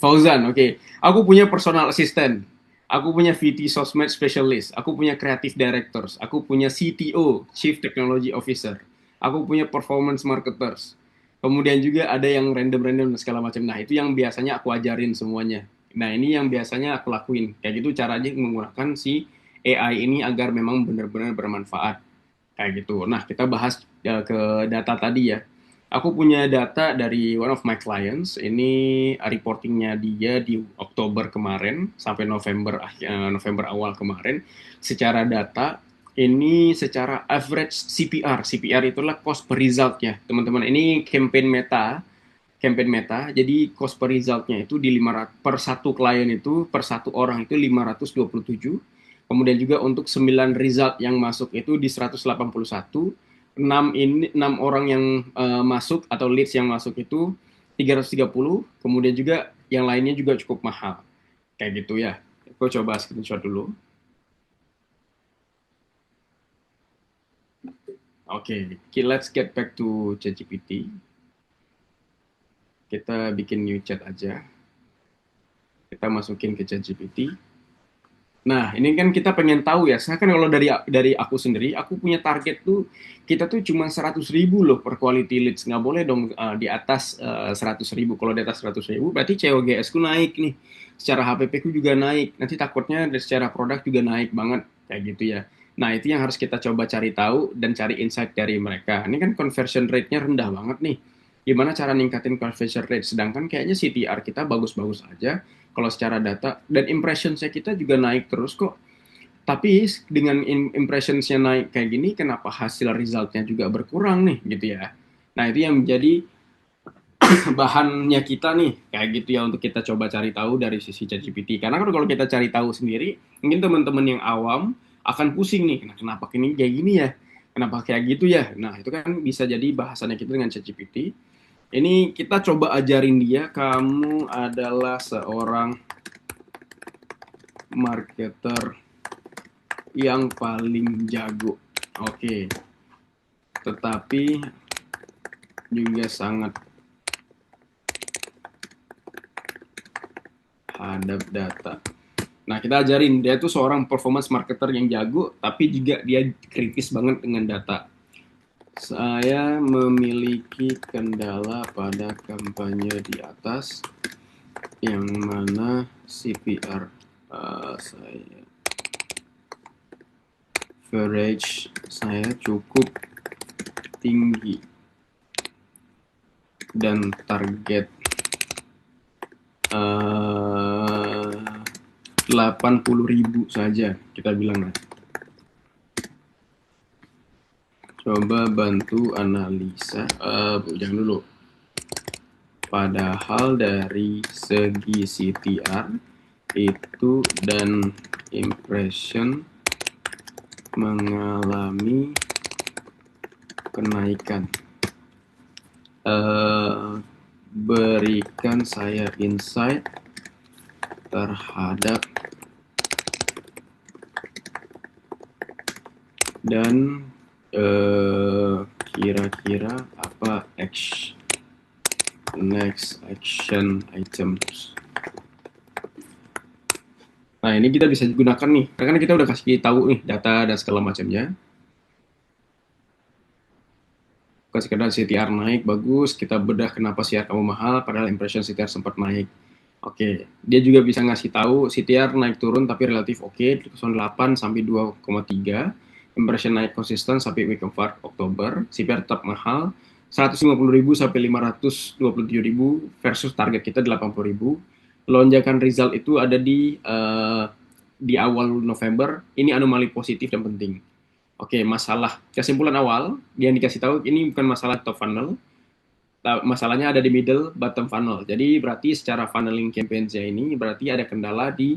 B: Fauzan, oke. Aku punya personal assistant. Aku punya VT Sosmed Specialist. Aku punya Creative Directors. Aku punya CTO, Chief Technology Officer. Aku punya Performance Marketers. Kemudian juga ada yang random-random dan segala macam. Nah, itu yang biasanya aku ajarin semuanya. Nah, ini yang biasanya aku lakuin. Kayak gitu caranya menggunakan si AI ini agar memang benar-benar bermanfaat. Kayak gitu. Nah, kita bahas ya ke data tadi ya. Aku punya data dari one of my clients. Ini reportingnya dia di Oktober kemarin sampai November awal kemarin. Secara data, ini secara average CPR. CPR itulah cost per resultnya, teman-teman. Ini campaign meta. Jadi cost per resultnya itu di 500 per satu klien itu per satu orang itu 527. Kemudian juga untuk 9 result yang masuk itu di 181. 6 orang yang masuk atau leads yang masuk itu 330. Kemudian juga yang lainnya juga cukup mahal. Kayak gitu ya. Aku coba screenshot dulu. Oke, let's get back to ChatGPT. Kita bikin new chat aja. Kita masukin ke ChatGPT. Nah, ini kan kita pengen tahu ya. Saya kan kalau dari aku sendiri, aku punya target tuh kita tuh cuma 100.000 loh per quality leads. Nggak boleh dong di atas 100.000. Kalau di atas 100.000 berarti COGS ku naik nih. Secara HPP ku juga naik. Nanti takutnya secara produk juga naik banget kayak gitu ya. Nah, itu yang harus kita coba cari tahu dan cari insight dari mereka. Ini kan conversion rate-nya rendah banget nih. Gimana cara ningkatin conversion rate? Sedangkan kayaknya CTR kita bagus-bagus aja kalau secara data, dan impression-nya kita juga naik terus kok. Tapi dengan impression-nya naik kayak gini, kenapa hasil result-nya juga berkurang nih gitu ya. Nah, itu yang menjadi bahannya kita nih kayak gitu ya, untuk kita coba cari tahu dari sisi ChatGPT. Karena kan kalau kita cari tahu sendiri, mungkin teman-teman yang awam akan pusing nih, kenapa ini kayak gini ya, kenapa kayak gitu ya. Nah, itu kan bisa jadi bahasannya kita dengan ChatGPT. Ini kita coba ajarin dia, kamu adalah seorang marketer yang paling jago. Oke. Tetapi juga sangat hadap data. Nah, kita ajarin dia tuh seorang performance marketer yang jago, tapi juga dia kritis banget dengan data. Saya memiliki kendala pada kampanye di atas, yang mana CPR saya average saya cukup tinggi dan target 80.000 saja, kita bilang. Coba bantu analisa, jangan dulu. Padahal dari segi CTR itu dan impression mengalami kenaikan. Berikan saya insight terhadap dan kira-kira apa next action items. Nah, ini kita bisa gunakan nih, karena kita udah kasih tahu nih data dan segala macamnya. Sekedar CTR naik, bagus, kita bedah kenapa CTR kamu mahal, padahal impression CTR sempat naik. Oke, dia juga bisa ngasih tahu CTR naik turun tapi relatif oke, 8 sampai 2,3. Impression naik konsisten sampai week 4 Oktober, CPR tetap mahal, 150.000 sampai 527.000 versus target kita 80.000. Lonjakan result itu ada di awal November, ini anomali positif dan penting. Oke, masalah kesimpulan awal yang dikasih tahu ini bukan masalah top funnel, masalahnya ada di middle bottom funnel. Jadi berarti secara funneling campaign-nya ini berarti ada kendala di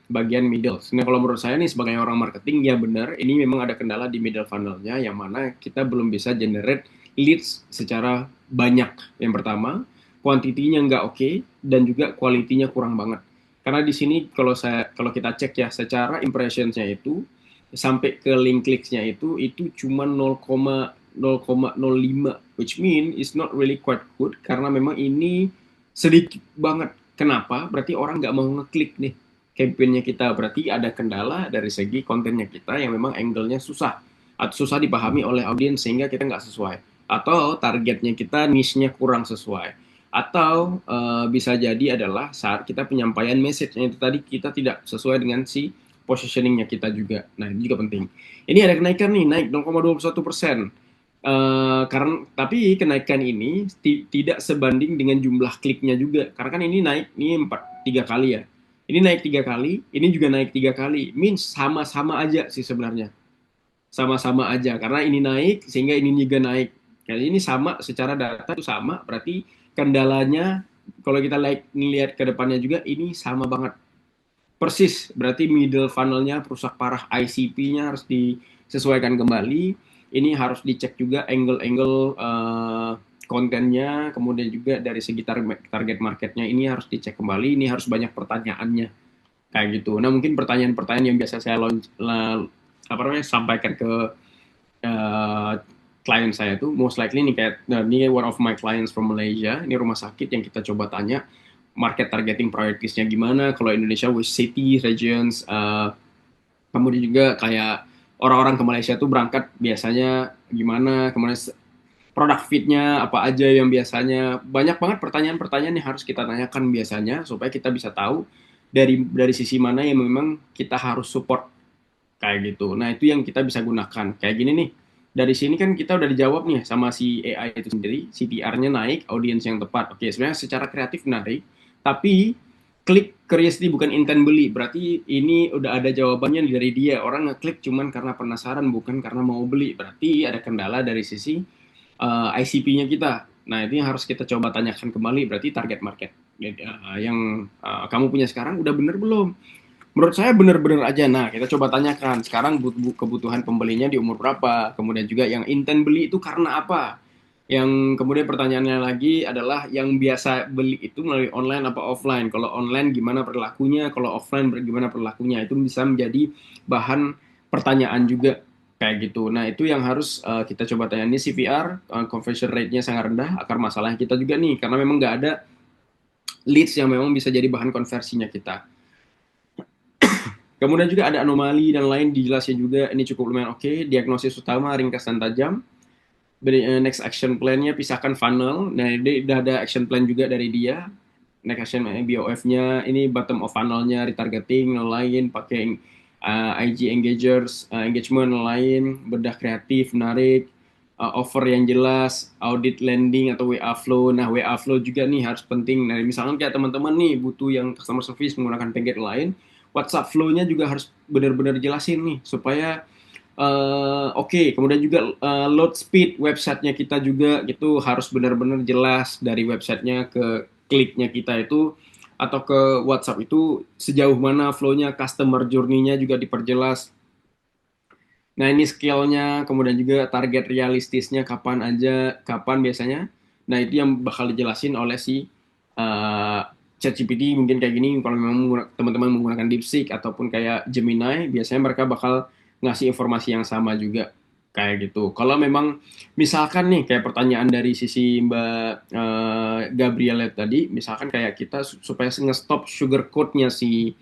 B: bagian middle. Nah, kalau menurut saya nih sebagai orang marketing, ya benar, ini memang ada kendala di middle funnel-nya, yang mana kita belum bisa generate leads secara banyak. Yang pertama, kuantitinya nggak oke, dan juga quality-nya kurang banget. Karena di sini kalau kita cek ya, secara impressions-nya itu sampai ke link clicks-nya itu cuma 0,05, which mean it's not really quite good, karena memang ini sedikit banget. Kenapa? Berarti orang nggak mau ngeklik nih campaign-nya kita. Berarti ada kendala dari segi kontennya kita yang memang angle-nya susah atau susah dipahami oleh audiens, sehingga kita nggak sesuai, atau targetnya kita niche-nya kurang sesuai, atau bisa jadi adalah saat kita penyampaian message-nya itu tadi kita tidak sesuai dengan si positioning-nya kita juga. Nah, ini juga penting. Ini ada kenaikan nih, naik 0,21%. Karena tapi kenaikan ini tidak sebanding dengan jumlah kliknya juga. Karena kan ini naik ini 3 kali ya. Ini naik 3 kali, ini juga naik 3 kali. Means sama-sama aja sih sebenarnya. Sama-sama aja karena ini naik sehingga ini juga naik. Jadi ini sama secara data itu sama, berarti kendalanya kalau kita lihat ke depannya juga ini sama banget. Persis, berarti middle funnel-nya rusak parah, ICP-nya harus disesuaikan kembali. Ini harus dicek juga angle-angle kontennya, kemudian juga dari segi target marketnya ini harus dicek kembali. Ini harus banyak pertanyaannya kayak gitu. Nah mungkin pertanyaan-pertanyaan yang biasa saya apa namanya sampaikan ke uh, klien saya tuh most likely nih kayak ini one of my clients from Malaysia, ini rumah sakit yang kita coba tanya market targeting priorities-nya gimana, kalau Indonesia with city regions, kemudian juga kayak orang-orang ke Malaysia tuh berangkat biasanya gimana, kemudian produk fit-nya apa aja yang biasanya, banyak banget pertanyaan-pertanyaan yang harus kita tanyakan biasanya supaya kita bisa tahu dari sisi mana yang memang kita harus support kayak gitu. Nah, itu yang kita bisa gunakan. Kayak gini nih. Dari sini kan kita udah dijawab nih sama si AI itu sendiri, CTR-nya naik, audiens yang tepat. Oke, sebenarnya secara kreatif menarik, tapi klik curiosity bukan intent beli. Berarti ini udah ada jawabannya dari dia. Orang ngeklik cuman karena penasaran, bukan karena mau beli. Berarti ada kendala dari sisi ICP-nya kita. Nah, itu yang harus kita coba tanyakan kembali. Berarti target market yang kamu punya sekarang udah bener belum? Menurut saya benar-benar aja. Nah, kita coba tanyakan. Sekarang kebutuhan pembelinya di umur berapa? Kemudian juga yang intent beli itu karena apa? Yang kemudian pertanyaannya lagi adalah yang biasa beli itu melalui online apa offline? Kalau online gimana perilakunya? Kalau offline gimana perilakunya? Itu bisa menjadi bahan pertanyaan juga kayak gitu. Nah, itu yang harus kita coba tanya. Ini CVR, conversion rate-nya sangat rendah. Akar masalahnya kita juga nih, karena memang nggak ada leads yang memang bisa jadi bahan konversinya kita. Kemudian juga ada anomali dan lain dijelasin juga ini cukup lumayan oke. Diagnosis utama ringkas dan tajam. Next action plan-nya pisahkan funnel. Nah, ini udah ada action plan juga dari dia. Next action BOF-nya ini bottom of funnel-nya retargeting lain pakai IG engagement lain, bedah kreatif menarik, offer yang jelas, audit landing atau WA flow. Nah, WA flow juga nih harus penting. Nah, misalkan kayak teman-teman nih butuh yang customer service menggunakan paket lain, WhatsApp flow-nya juga harus benar-benar jelasin nih supaya oke. Kemudian juga load speed websitenya kita juga gitu harus benar-benar jelas dari websitenya ke kliknya kita itu atau ke WhatsApp itu sejauh mana flow-nya, customer journey-nya juga diperjelas. Nah, ini skill-nya, kemudian juga target realistisnya kapan aja, kapan biasanya. Nah, itu yang bakal dijelasin oleh si ChatGPT mungkin kayak gini. Kalau memang teman-teman menggunakan DeepSeek ataupun kayak Gemini, biasanya mereka bakal ngasih informasi yang sama juga kayak gitu. Kalau memang misalkan nih kayak pertanyaan dari sisi Mbak Gabriela tadi, misalkan kayak kita supaya nge-stop sugarcoat-nya si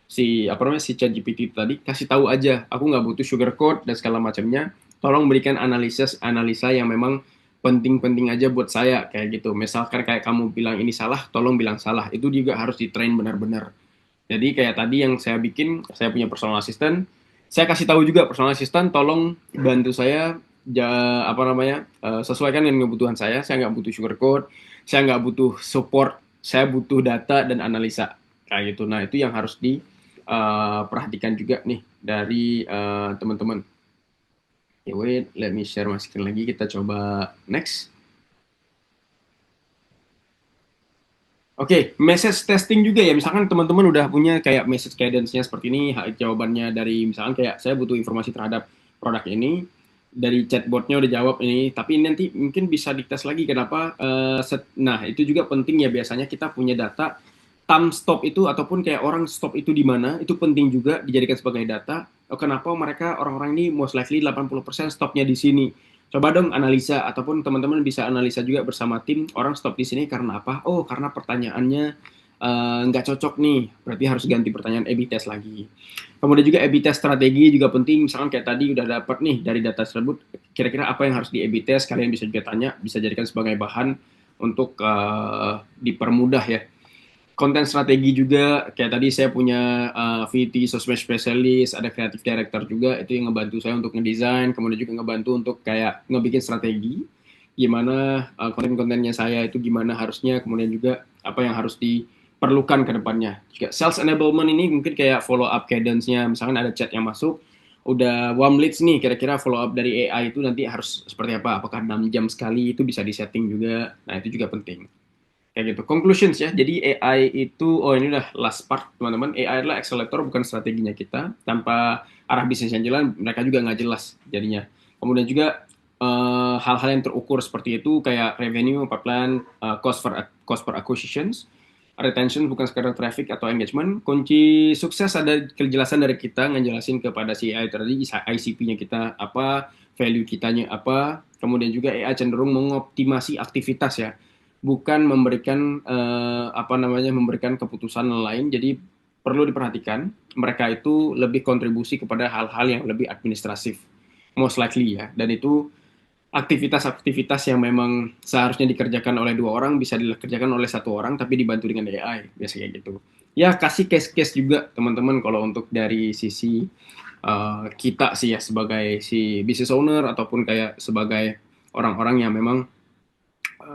B: si apa namanya si ChatGPT tadi kasih tahu aja aku nggak butuh sugarcoat dan segala macamnya, tolong berikan analisa yang memang penting-penting aja buat saya kayak gitu. Misalkan kayak kamu bilang ini salah, tolong bilang salah, itu juga harus di train benar-benar. Jadi kayak tadi yang saya bikin, saya punya personal assistant, saya kasih tahu juga personal assistant tolong bantu saya apa namanya sesuaikan dengan kebutuhan saya nggak butuh sugarcoat, saya nggak butuh support, saya butuh data dan analisa kayak gitu. Nah, itu yang harus diperhatikan juga nih dari teman-teman. Okay, wait, let me share my screen lagi, kita coba next. Oke, message testing juga ya. Misalkan teman-teman udah punya kayak message cadence-nya seperti ini, jawabannya dari misalkan kayak saya butuh informasi terhadap produk ini, dari chatbotnya udah jawab ini, tapi nanti mungkin bisa dites lagi kenapa. Nah, itu juga penting ya, biasanya kita punya data time stop itu ataupun kayak orang stop itu di mana, itu penting juga dijadikan sebagai data. Kenapa mereka orang-orang ini most likely 80% stopnya di sini. Coba dong analisa ataupun teman-teman bisa analisa juga bersama tim orang stop di sini karena apa? Oh, karena pertanyaannya nggak cocok nih, berarti harus ganti pertanyaan A/B test lagi. Kemudian juga A/B test strategi juga penting. Misalkan kayak tadi udah dapat nih dari data tersebut, kira-kira apa yang harus di A/B test? Kalian bisa juga tanya, bisa jadikan sebagai bahan untuk dipermudah ya. konten strategi juga. Kayak tadi saya punya VT sosmed specialist, ada creative director juga itu yang ngebantu saya untuk ngedesain, kemudian juga ngebantu untuk kayak ngebikin strategi gimana konten-kontennya saya itu gimana harusnya, kemudian juga apa yang harus diperlukan ke depannya. Juga sales enablement ini mungkin kayak follow up cadence-nya, misalkan ada chat yang masuk, udah warm leads nih, kira-kira follow up dari AI itu nanti harus seperti apa? Apakah 6 jam sekali itu bisa disetting juga. Nah, itu juga penting. Kayak gitu. Conclusions ya. Jadi AI itu, oh ini udah last part teman-teman. AI adalah accelerator bukan strateginya kita. Tanpa arah bisnis yang jelas, mereka juga nggak jelas jadinya. Kemudian juga hal-hal yang terukur seperti itu kayak revenue, pipeline, cost per acquisitions, retention bukan sekadar traffic atau engagement. Kunci sukses ada kejelasan dari kita ngejelasin kepada si AI tadi ICP-nya kita apa, value kitanya apa. Kemudian juga AI cenderung mengoptimasi aktivitas ya, bukan memberikan apa namanya memberikan keputusan lain. Jadi perlu diperhatikan mereka itu lebih kontribusi kepada hal-hal yang lebih administratif most likely ya, dan itu aktivitas-aktivitas yang memang seharusnya dikerjakan oleh dua orang bisa dikerjakan oleh satu orang tapi dibantu dengan AI biasanya gitu. Ya kasih case-case juga teman-teman kalau untuk dari sisi kita sih ya sebagai si business owner ataupun kayak sebagai orang-orang yang memang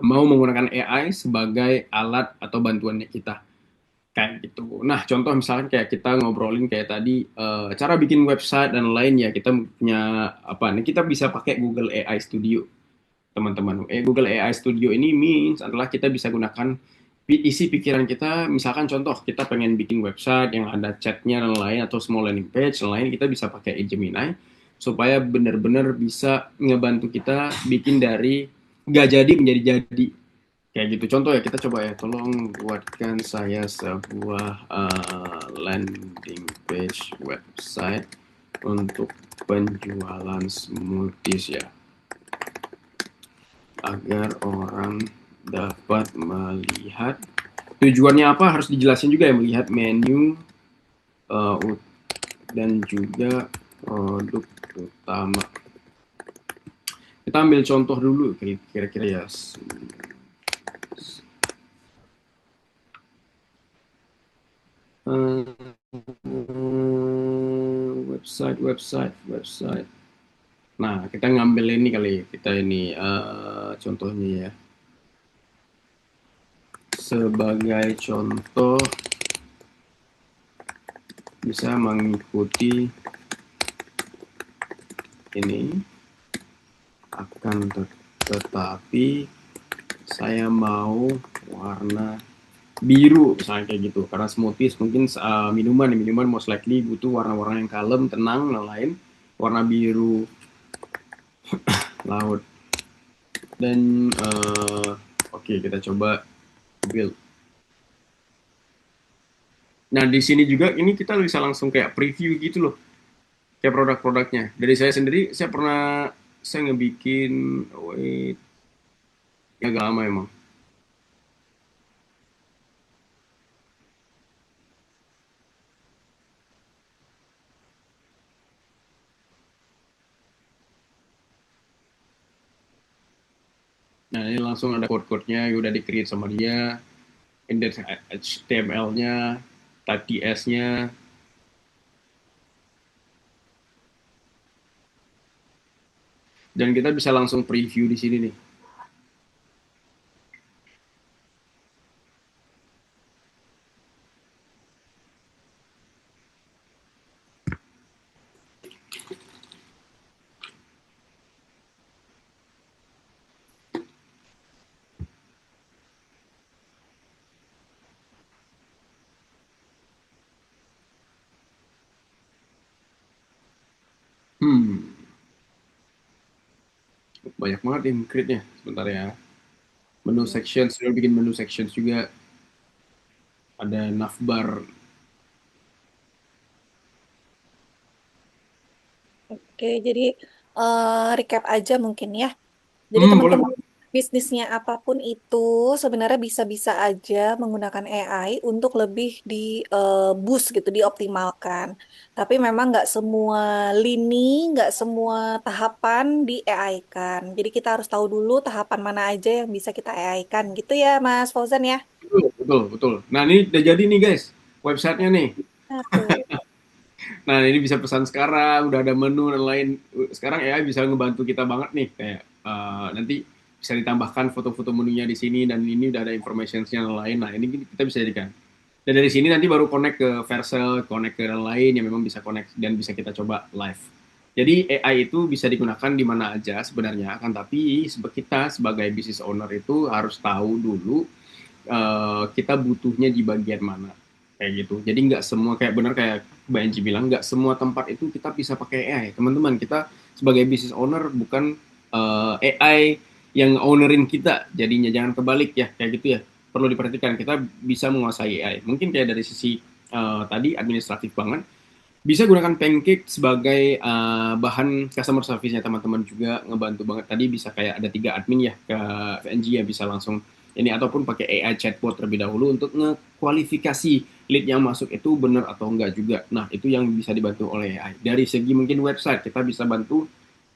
B: mau menggunakan AI sebagai alat atau bantuannya kita kayak gitu. Nah, contoh misalkan kayak kita ngobrolin kayak tadi cara bikin website dan lain ya, kita punya apa nih, kita bisa pakai Google AI Studio teman-teman. Google AI Studio ini means adalah kita bisa gunakan isi pikiran kita. Misalkan contoh kita pengen bikin website yang ada chatnya dan lain atau small landing page dan lain, kita bisa pakai Gemini supaya benar-benar bisa ngebantu kita bikin dari nggak jadi menjadi jadi kayak gitu. Contoh ya, kita coba ya, tolong buatkan saya sebuah landing page website untuk penjualan smoothies ya, agar orang dapat melihat tujuannya apa, harus dijelasin juga ya, melihat menu uh, dan juga produk utama. Kita ambil contoh dulu kira-kira ya. Website. Nah, kita ngambil ini kali, kita ini contohnya ya. Sebagai contoh, bisa mengikuti ini, akan tetapi saya mau warna biru misalnya kayak gitu, karena smoothies mungkin minuman most likely butuh warna-warna yang kalem, tenang, dan lain. Warna biru laut. Dan oke, kita coba build. Nah, di sini juga ini kita bisa langsung kayak preview gitu loh, kayak produk-produknya. Dari saya sendiri, saya ngebikin, wait, ya agak lama emang. Nah, ini langsung ada code-code-nya, udah di-create sama dia, index HTML-nya, type TS-nya, dan kita bisa langsung preview di sini nih. Hmm, banyak banget nih create-nya. Sebentar ya. Menu sections, sudah bikin menu sections juga. Ada navbar.
A: Oke, jadi recap aja mungkin ya. Jadi
B: Boleh.
A: teman-teman bisnisnya apapun itu sebenarnya bisa-bisa aja menggunakan AI untuk lebih di boost gitu, dioptimalkan. Tapi memang nggak semua lini, nggak semua tahapan di AI kan. Jadi kita harus tahu dulu tahapan mana aja yang bisa kita AI kan gitu ya Mas Fauzan ya.
B: Betul, betul, betul. Nah, ini udah jadi nih guys, websitenya nih.
A: Nah, tuh.
B: Nah, ini bisa pesan sekarang, udah ada menu dan lain. Sekarang AI bisa ngebantu kita banget nih, kayak nanti bisa ditambahkan foto-foto menunya di sini dan ini udah ada information-nya dan lain. Nah, ini kita bisa jadikan. Dan dari sini nanti baru connect ke Vercel, connect ke yang lain yang memang bisa connect dan bisa kita coba live. Jadi AI itu bisa digunakan di mana aja sebenarnya, kan tapi kita sebagai business owner itu harus tahu dulu kita butuhnya di bagian mana kayak gitu. Jadi nggak semua kayak benar kayak Mbak Angie bilang nggak semua tempat itu kita bisa pakai AI. Teman-teman kita sebagai business owner bukan AI yang ownerin kita. Jadinya jangan kebalik ya kayak gitu ya. Perlu diperhatikan kita bisa menguasai AI. Mungkin kayak dari sisi tadi administratif banget bisa gunakan Pancake sebagai bahan customer service-nya teman-teman juga ngebantu banget. Tadi bisa kayak ada 3 admin ya ke VNG ya bisa langsung ini ataupun pakai AI chatbot terlebih dahulu untuk ngekualifikasi lead yang masuk itu benar atau enggak juga. Nah, itu yang bisa dibantu oleh AI. Dari segi mungkin website kita bisa bantu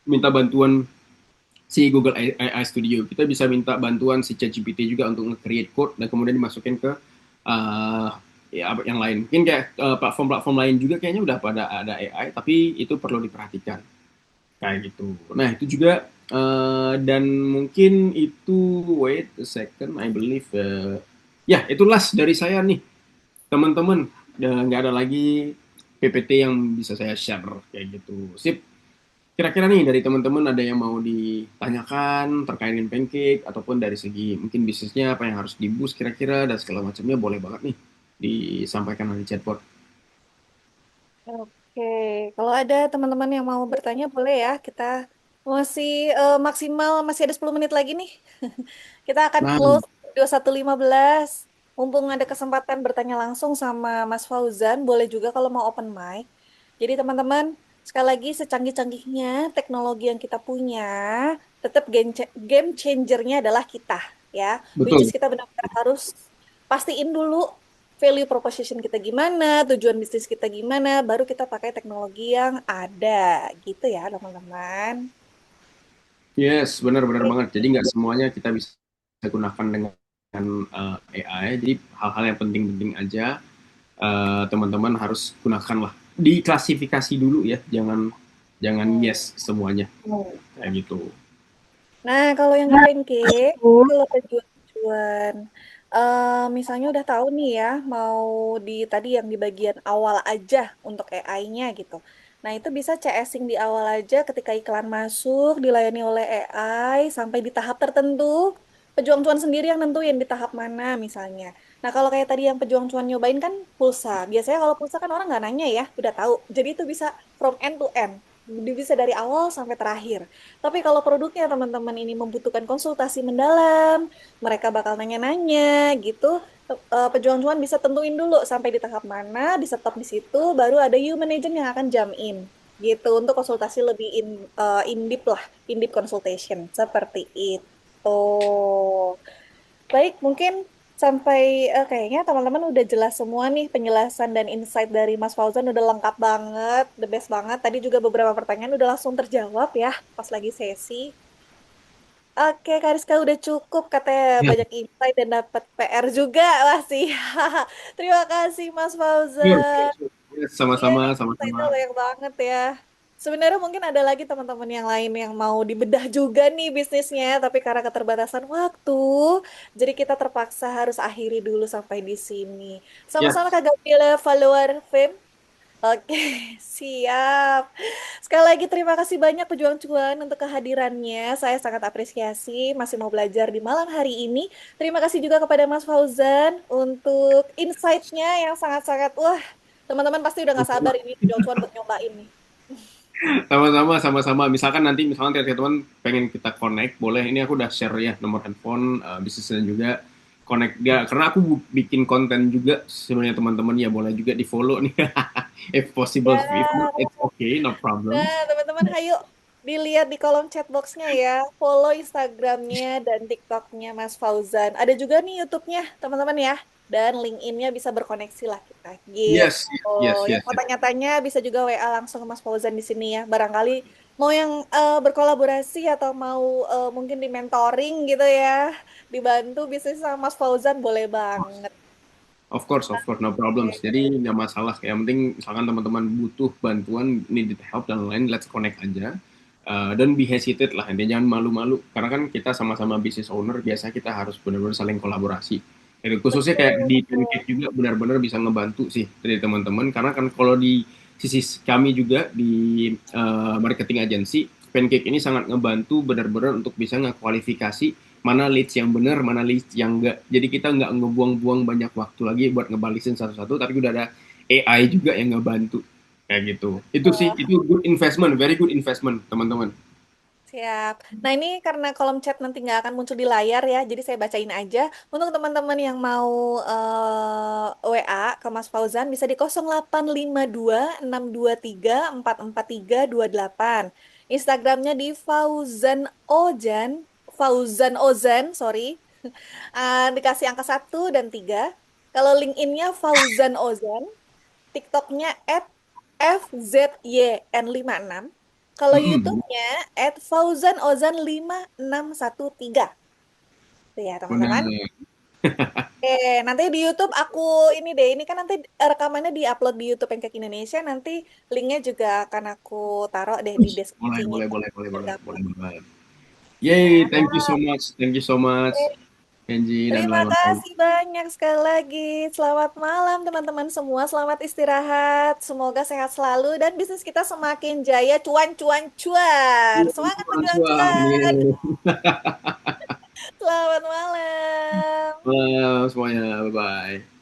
B: minta bantuan si Google AI Studio. Kita bisa minta bantuan si ChatGPT juga untuk nge-create code dan kemudian dimasukin ke uh, ya yang lain. Mungkin kayak platform-platform lain juga kayaknya udah pada ada AI, tapi itu perlu diperhatikan kayak gitu. Nah itu juga dan mungkin itu wait a second, I believe ya itu last dari saya nih teman-teman. Nggak ada lagi PPT yang bisa saya share kayak gitu. Sip. Kira-kira nih dari teman-teman ada yang mau ditanyakan terkait dengan pancake ataupun dari segi mungkin bisnisnya apa yang harus di-boost kira-kira dan segala macamnya boleh banget nih disampaikan di chatbot.
A: Oke, kalau ada teman-teman yang mau bertanya boleh ya. Kita masih maksimal masih ada 10 menit lagi nih. Kita akan
B: Nah,
A: close 21.15. Mumpung ada kesempatan bertanya langsung sama Mas Fauzan, boleh juga kalau mau open mic. Jadi teman-teman, sekali lagi secanggih-canggihnya teknologi yang kita punya, tetap game changernya adalah kita, ya. Which is
B: betul.
A: kita benar-benar harus pastiin dulu value proposition kita gimana, tujuan bisnis kita gimana, baru kita pakai teknologi yang ada, gitu ya teman-teman.
B: Yes, benar-benar banget. Jadi nggak semuanya kita bisa gunakan dengan AI. Jadi hal-hal yang penting-penting aja teman-teman harus gunakan lah. Diklasifikasi dulu ya, jangan jangan
A: Hmm.
B: yes semuanya kayak gitu.
A: Nah, kalau yang di pancake, kalau tujuan, misalnya udah tahu nih ya, mau di tadi yang di bagian awal aja untuk AI-nya gitu. Nah, itu bisa CSing di awal aja ketika iklan masuk, dilayani oleh AI, sampai di tahap tertentu, pejuang cuan sendiri yang nentuin di tahap mana misalnya. Nah, kalau kayak tadi yang pejuang cuan nyobain kan pulsa. Biasanya kalau pulsa kan orang nggak nanya ya, udah tahu. Jadi itu bisa from end to end. Bisa dari awal sampai terakhir. Tapi kalau produknya teman-teman ini membutuhkan konsultasi mendalam, mereka bakal nanya-nanya gitu. Pejuang cuan bisa tentuin dulu sampai di tahap mana, di stop di situ, baru ada human agent yang akan jump in gitu untuk konsultasi lebih in deep lah, in deep consultation seperti itu. Baik, mungkin sampai kayaknya teman-teman udah jelas semua nih penjelasan dan insight dari Mas Fauzan udah lengkap banget, the best banget. Tadi juga beberapa pertanyaan udah langsung terjawab ya pas lagi sesi. Oke, Kak Rizka udah cukup katanya
B: Ya,
A: banyak insight dan dapat PR juga masih. Terima kasih Mas
B: sure.
A: Fauzan.
B: Yes,
A: Iya,
B: sama-sama,
A: ini
B: sama-sama.
A: insight-nya banyak banget ya. Sebenarnya mungkin ada lagi teman-teman yang lain yang mau dibedah juga nih bisnisnya, tapi karena keterbatasan waktu, jadi kita terpaksa harus akhiri dulu sampai di sini.
B: Ya,
A: Sama-sama Kak Gabriela follower Fame. Oke, siap. Sekali lagi terima kasih banyak pejuang cuan untuk kehadirannya. Saya sangat apresiasi masih mau belajar di malam hari ini. Terima kasih juga kepada Mas Fauzan untuk insight-nya yang sangat-sangat wah, teman-teman pasti udah nggak sabar ini pejuang cuan buat nyobain nih.
B: sama-sama, sama-sama. Misalkan nanti misalkan teman-teman pengen kita connect, boleh. Ini aku udah share ya nomor handphone, bisnisnya juga connect dia. Karena aku bikin konten juga sebenarnya teman-teman ya boleh juga di follow nih. If possible, if not,
A: Ya,
B: it's okay, no problem.
A: nah teman-teman ayo dilihat di kolom chat box-nya ya. Follow Instagramnya dan TikToknya Mas Fauzan. Ada juga nih YouTube-nya teman-teman ya. Dan LinkedIn-nya bisa berkoneksi lah kita
B: Yes,
A: gitu.
B: yes,
A: Yang
B: yes,
A: mau
B: yes.
A: tanya-tanya bisa juga WA langsung ke Mas Fauzan di sini ya. Barangkali mau yang berkolaborasi atau mau mungkin di mentoring gitu ya. Dibantu bisnis sama Mas Fauzan boleh banget.
B: Of course, no problems. Jadi nggak masalah. Yang penting misalkan teman-teman butuh bantuan, needed help dan lain, let's connect aja. Don't be hesitate lah, intinya jangan malu-malu. Karena kan kita sama-sama business owner, biasa kita harus benar-benar saling kolaborasi. Jadi khususnya kayak
A: Betul,
B: di
A: betul.
B: Pancake juga benar-benar bisa ngebantu sih dari teman-teman. Karena kan kalau di sisi kami juga di marketing agency, Pancake ini sangat ngebantu benar-benar untuk bisa ngekualifikasi mana leads yang benar, mana leads yang enggak. Jadi kita nggak ngebuang-buang banyak waktu lagi buat ngebalisin satu-satu, tapi udah ada AI juga yang ngebantu. Kayak gitu. Itu sih,
A: Wah,
B: itu good investment, very good investment, teman-teman.
A: siap. Nah, ini karena kolom chat nanti nggak akan muncul di layar ya, jadi saya bacain aja. Untuk teman-teman yang mau WA ke Mas Fauzan, bisa di 0852 623 44328. Instagramnya di Fauzan Ozan, Fauzan Ozan, sorry. Dikasih angka 1 dan 3. Kalau LinkedIn-nya Fauzan Ozan, TikToknya @fzyn56. Kalau
B: Mm-mm.
A: YouTube-nya @fauzanozan5613. Tuh ya, teman-teman.
B: Benar.
A: Oke, nanti di YouTube aku ini deh, ini kan nanti rekamannya di-upload di YouTube Pancake Indonesia, nanti linknya juga akan aku taruh deh di
B: Boleh,
A: deskripsinya
B: boleh,
A: ya,
B: boleh, boleh,
A: biar
B: boleh, boleh
A: gampang.
B: banget. Yay,
A: Siap.
B: thank you so much. Thank you so much,
A: Oke,
B: Angie dan
A: terima
B: Lama.
A: kasih banyak sekali lagi. Selamat malam teman-teman semua. Selamat istirahat. Semoga sehat selalu dan bisnis kita semakin jaya. Cuan, cuan, cuan. Semangat
B: Cuan,
A: berjuang, cuan.
B: cuan.
A: Selamat malam.
B: Malam semuanya, bye-bye.